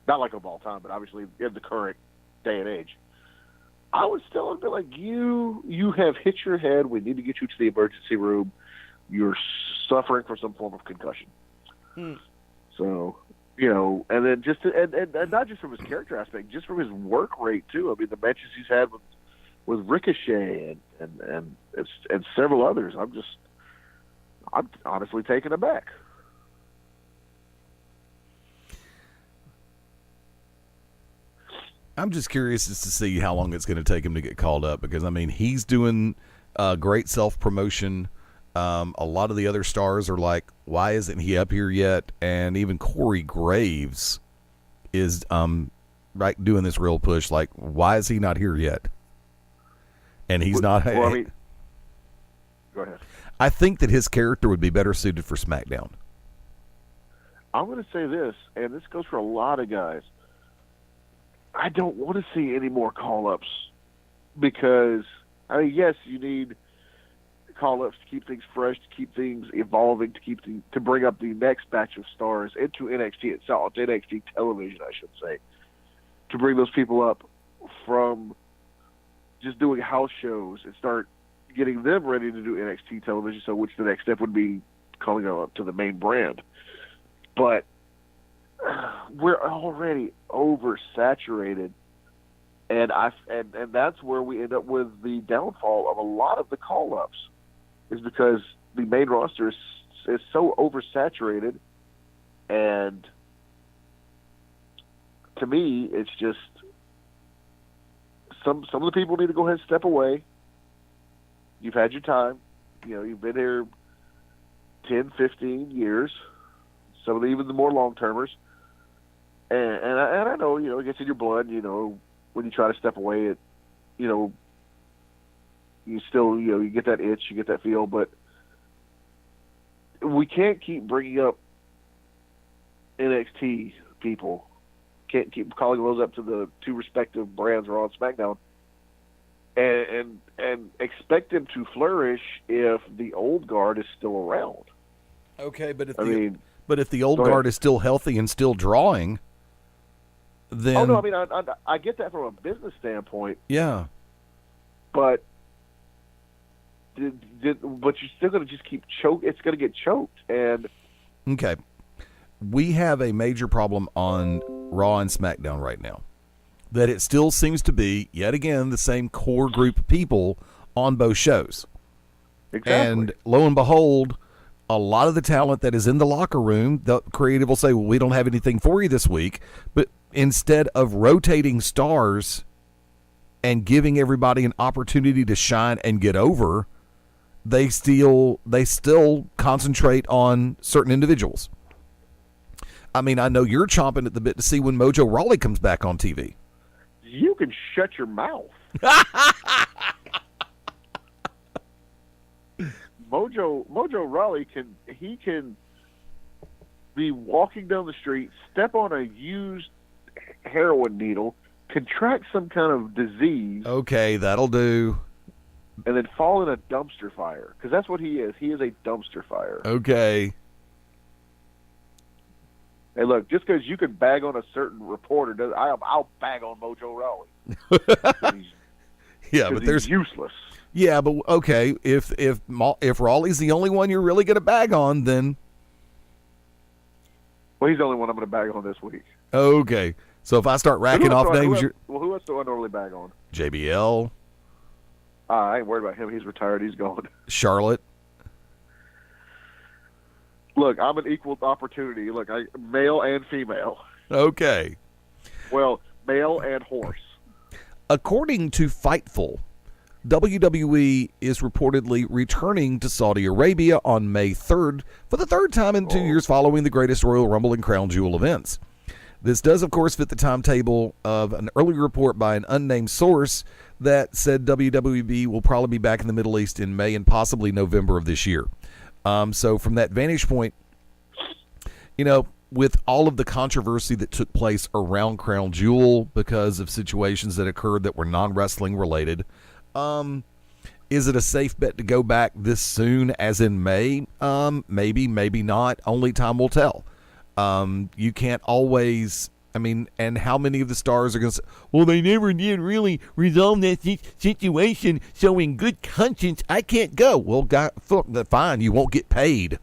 Not like of all time, but obviously in the current day and age. I would still be like, you have hit your head. We need to get you to the emergency room. You're suffering from some form of concussion. So, and then and not just from his character aspect, just from his work rate too. I mean, the matches he's had with Ricochet and several others. I'm honestly taken aback. I'm just curious as to see how long it's going to take him to get called up, because, I mean, he's doing great self-promotion. A lot of the other stars are like, why isn't he up here yet? And even Corey Graves is doing this real push. Like, why is he not here yet? And he's not. Well, I mean, go ahead. I think that his character would be better suited for SmackDown. I'm going to say this, and this goes for a lot of guys. I don't want to see any more call-ups, because, I mean, yes, you need call-ups to keep things fresh, to keep things evolving, to bring up the next batch of stars into NXT itself, NXT television, I should say, to bring those people up from just doing house shows and start getting them ready to do NXT television, so which the next step would be calling them up to the main brand. But we're already oversaturated, and that's where we end up with the downfall of a lot of the call-ups, is because the main roster is so oversaturated, and to me, it's just some of the people need to go ahead and step away. You've had your time. You've been here 10, 15 years. Some of even the more long-termers. And I know, it gets in your blood, when you try to step away, you still, you get that itch, you get that feel, but we can't keep bringing up NXT people. Can't keep calling those up to the two respective brands Raw and SmackDown and expect them to flourish if the old guard is still around. Okay, but if the old guard is still healthy and still drawing, then... Oh, no, I mean, I get that from a business standpoint. Yeah. But you're still going to just keep it's going to get choked. And okay. We have a major problem on Raw and SmackDown right now. that it still seems to be, yet again, the same core group of people on both shows. Exactly. And lo and behold, a lot of the talent that is in the locker room, the creative will say, well, we don't have anything for you this week. But instead of rotating stars and giving everybody an opportunity to shine and get over, they still concentrate on certain individuals. I mean, I know you're chomping at the bit to see when Mojo Rawley comes back on TV. You can shut your mouth. Mojo Rawley can be walking down the street, step on a used heroin needle, contract some kind of disease. Okay, that'll do. And then fall in a dumpster fire, because that's what he is. He is a dumpster fire. Okay. Hey, look, just because you can bag on a certain reporter, I'll bag on Mojo Rawley. Yeah, but there's he's useless. Yeah, but okay, if Rawley's the only one you're really going to bag on, then Well, he's the only one I'm going to bag on this week. Okay, so if I start racking off names, who else do I normally bag on? JBL, I ain't worried about him. He's retired. He's gone. Charlotte. Look, I'm an equal opportunity. Look, male and female. Okay. Well, male and horse. According to Fightful, WWE is reportedly returning to Saudi Arabia on May 3rd for the third time in 2 years following the greatest Royal Rumble and Crown Jewel events. This does, of course, fit the timetable of an earlier report by an unnamed source that said WWE will probably be back in the Middle East in May and possibly November of this year. So from that vantage point, with all of the controversy that took place around Crown Jewel because of situations that occurred that were non-wrestling related, is it a safe bet to go back this soon, as in May? Maybe, maybe not. Only time will tell. You can't always, and how many of the stars are going to say, well, they never did really resolve that situation, so in good conscience, I can't go. Well, fine, you won't get paid.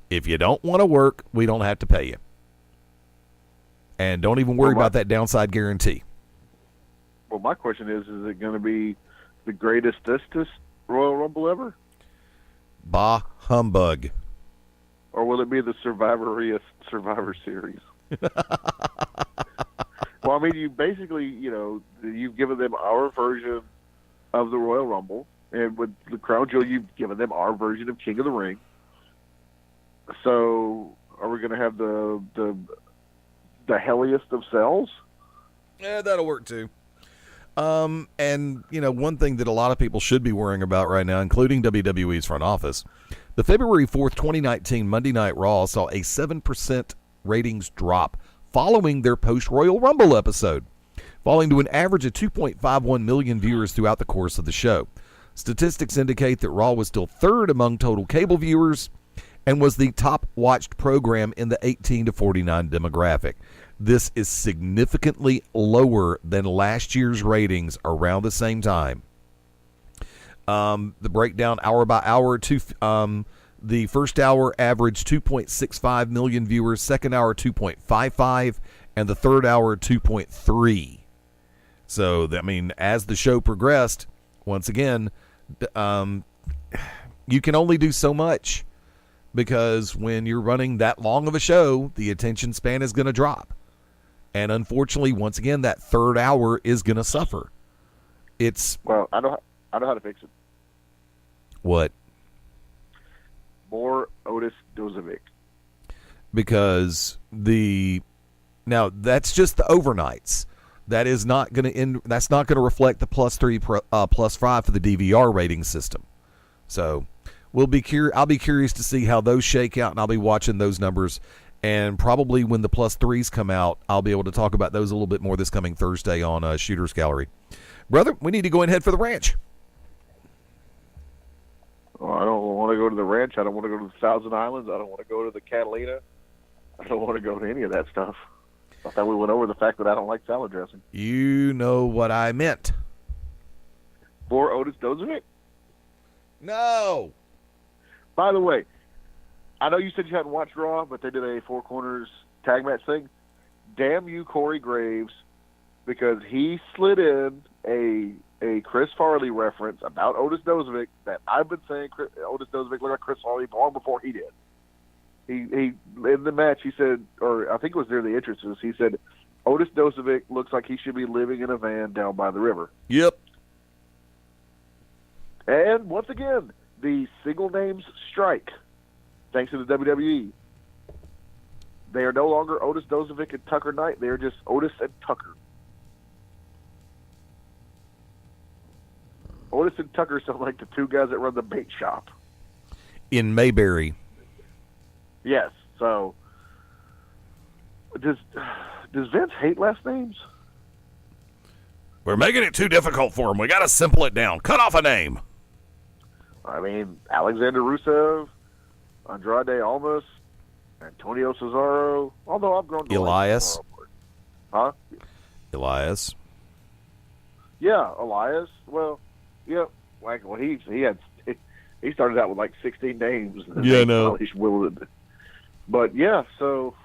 If you don't want to work, we don't have to pay you. And don't even worry about that downside guarantee. Well, my question is it going to be the greatest Royal Rumble ever? Bah humbug. Or will it be the Survivor Series? Well, you basically, you've given them our version of the Royal Rumble, and with the Crown Jewel, you've given them our version of King of the Ring. So, are we going to have the helliest of sells? Yeah, that'll work too. And one thing that a lot of people should be worrying about right now, including WWE's front office, the February 4th, 2019 Monday Night Raw saw a 7% ratings drop following their post-Royal Rumble episode, falling to an average of 2.51 million viewers throughout the course of the show. Statistics indicate that Raw was still third among total cable viewers and was the top-watched program in the 18 to 49 demographic. This is significantly lower than last year's ratings around the same time. The breakdown hour by hour, the first hour averaged 2.65 million viewers, second hour 2.55, and the third hour 2.3. So, as the show progressed, once again, you can only do so much, because when you're running that long of a show, the attention span is going to drop. And unfortunately, once again, that third hour is going to suffer. Well, I know how to fix it. What? More Otis Dozovic. Because now that's just the overnights. That is not going to end. That's not going to reflect the +3, +5 for the DVR rating system. So I'll be curious to see how those shake out, and I'll be watching those numbers. And probably when the +3s come out, I'll be able to talk about those a little bit more this coming Thursday on Shooter's Gallery. Brother, we need to go and head for the ranch. Well, I don't want to go to the ranch. I don't want to go to the Thousand Islands. I don't want to go to the Catalina. I don't want to go to any of that stuff. I thought we went over the fact that I don't like salad dressing. You know what I meant. For Otis Dozovic? No. By the way, I know you said you hadn't watched Raw, but they did a Four Corners tag match thing. damn you, Corey Graves, because he slid in a Chris Farley reference about Otis Dozovic that I've been saying Otis Dozovic looked like Chris Farley long before he did. He in the match, he said, or I think it was near the entrances, he said, Otis Dozovic looks like he should be living in a van down by the river. Yep. And once again, the single names strike, thanks to the WWE. They are no longer Otis Dozovic and Tucker Knight. They are just Otis and Tucker. Otis and Tucker sound like the two guys that run the bait shop. In Mayberry. Yes. So, does Vince hate last names? We're making it too difficult for him. We got to simple it down. Cut off a name. I mean, Alexander Rusev, Andrade Almas, Antonio Cesaro. Although I've grown to Elias. Huh? Elias. Yeah, Elias. Well, yeah. He started out with like 16 names. Yeah, I know. But yeah, so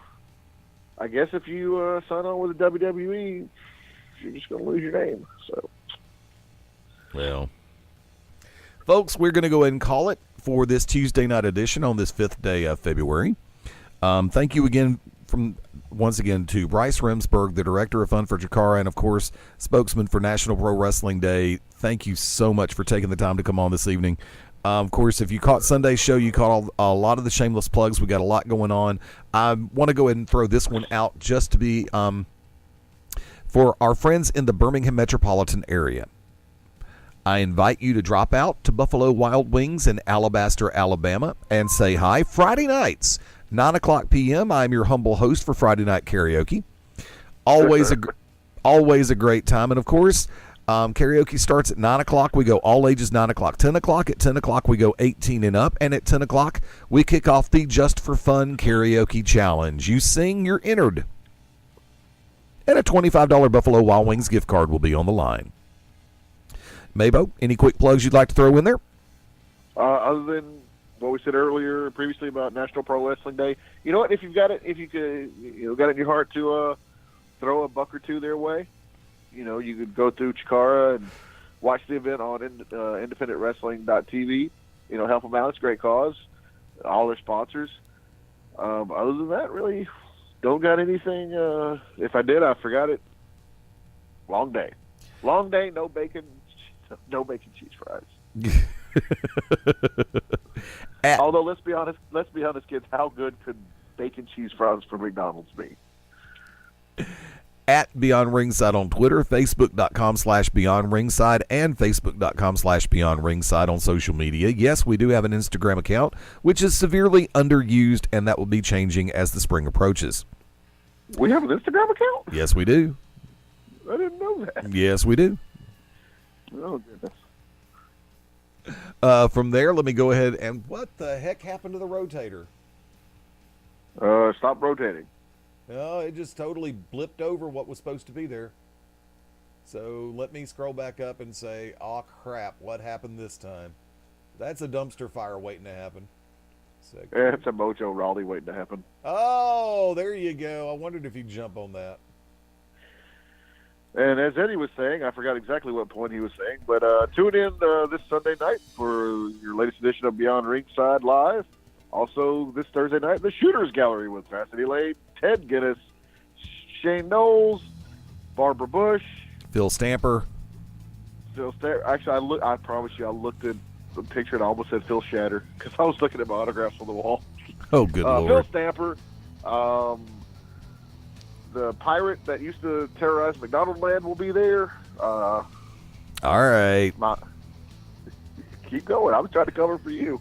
I guess if you sign on with the WWE, you're just going to lose your name. So, well, folks, we're going to go ahead and call it for this Tuesday night edition on this 5th day of February. Thank you again once again to Bryce Remsburg, the Director of F.U.N for Chikara, and of course, spokesman for National Pro Wrestling Day. Thank you so much for taking the time to come on this evening. Of course, if you caught Sunday's show, you caught a lot of the shameless plugs. We got a lot going on. I want to go ahead and throw this one out just to be for our friends in the Birmingham metropolitan area. I invite you to drop out to Buffalo Wild Wings in Alabaster, Alabama, and say hi. Friday nights, 9 o'clock p.m. I'm your humble host for Friday Night Karaoke. Always a great time. And, of course, karaoke starts at 9 o'clock. We go all ages 9 o'clock. 10 o'clock. At 10 o'clock, we go 18 and up. And at 10 o'clock, we kick off the Just for Fun Karaoke Challenge. You sing, you're entered. And a $25 Buffalo Wild Wings gift card will be on the line. MaBo, any quick plugs you'd like to throw in there? Other than what we said previously about National Pro Wrestling Day, you know what? If you got it in your heart to throw a buck or two their way, you could go through Chikara and watch the event on independentwrestling.tv. Help them out. It's a great cause. All their sponsors. Other than that, really, don't got anything. If I did, I forgot it. Long day. Long day, no bacon cheese fries. Although, let's be honest, kids, how good could bacon cheese fries from McDonald's be? At Beyond Ringside on Twitter, Facebook.com/Beyond Ringside, and Facebook.com/Beyond Ringside on social media. Yes, we do have an Instagram account, which is severely underused, and that will be changing as the spring approaches. We have an Instagram account? Yes, we do. I didn't know that. Yes, we do. Oh, goodness. From there, let me go ahead and what the heck happened to the rotator? Stop rotating. Oh, it just totally blipped over what was supposed to be there. So let me scroll back up and say, oh crap, what happened this time? That's a dumpster fire waiting to happen. It's a Mojo Rawley waiting to happen. Oh, there you go. I wondered if you'd jump on that. And as Eddie was saying, I forgot exactly what point he was saying, but tune in this Sunday night for your latest edition of Beyond Ringside Live. Also, this Thursday night, the Shooters Gallery with Eddie Layne, Ted Guinness, Shane Knowles, Barbara Bush, Phil Stamper. Actually, I promise you, I looked at the picture and I almost said Phil Shatter because I was looking at my autographs on the wall. Oh, good Lord. Phil Stamper, the pirate that used to terrorize McDonald Land will be there. All right. Keep going. I was trying to cover for you.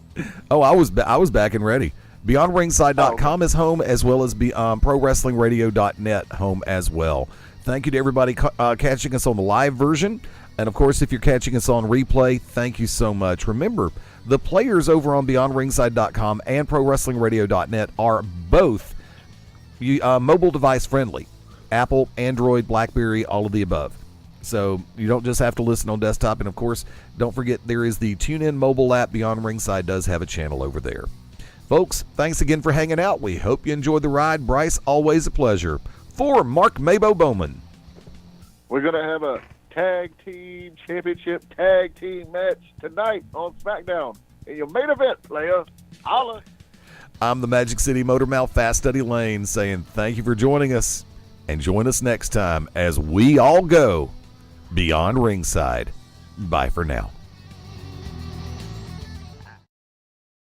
Oh, I was back and ready. BeyondRingside.com is home, as well as ProWrestlingRadio.net home as well. Thank you to everybody catching us on the live version. And, of course, if you're catching us on replay, thank you so much. Remember, the players over on BeyondRingside.com and ProWrestlingRadio.net are both mobile device friendly. Apple, Android, BlackBerry, all of the above. So you don't just have to listen on desktop. And, of course, don't forget there is the TuneIn mobile app. Beyond Ringside does have a channel over there. Folks, thanks again for hanging out. We hope you enjoyed the ride. Bryce, always a pleasure. For Mark MaBo Bowman. We're going to have a tag team championship tag team match tonight on SmackDown. In your main event, player. Holla. I'm the Magic City Motor Mouth Fast Eddie Layne saying thank you for joining us. And join us next time as we all go beyond ringside. Bye for now.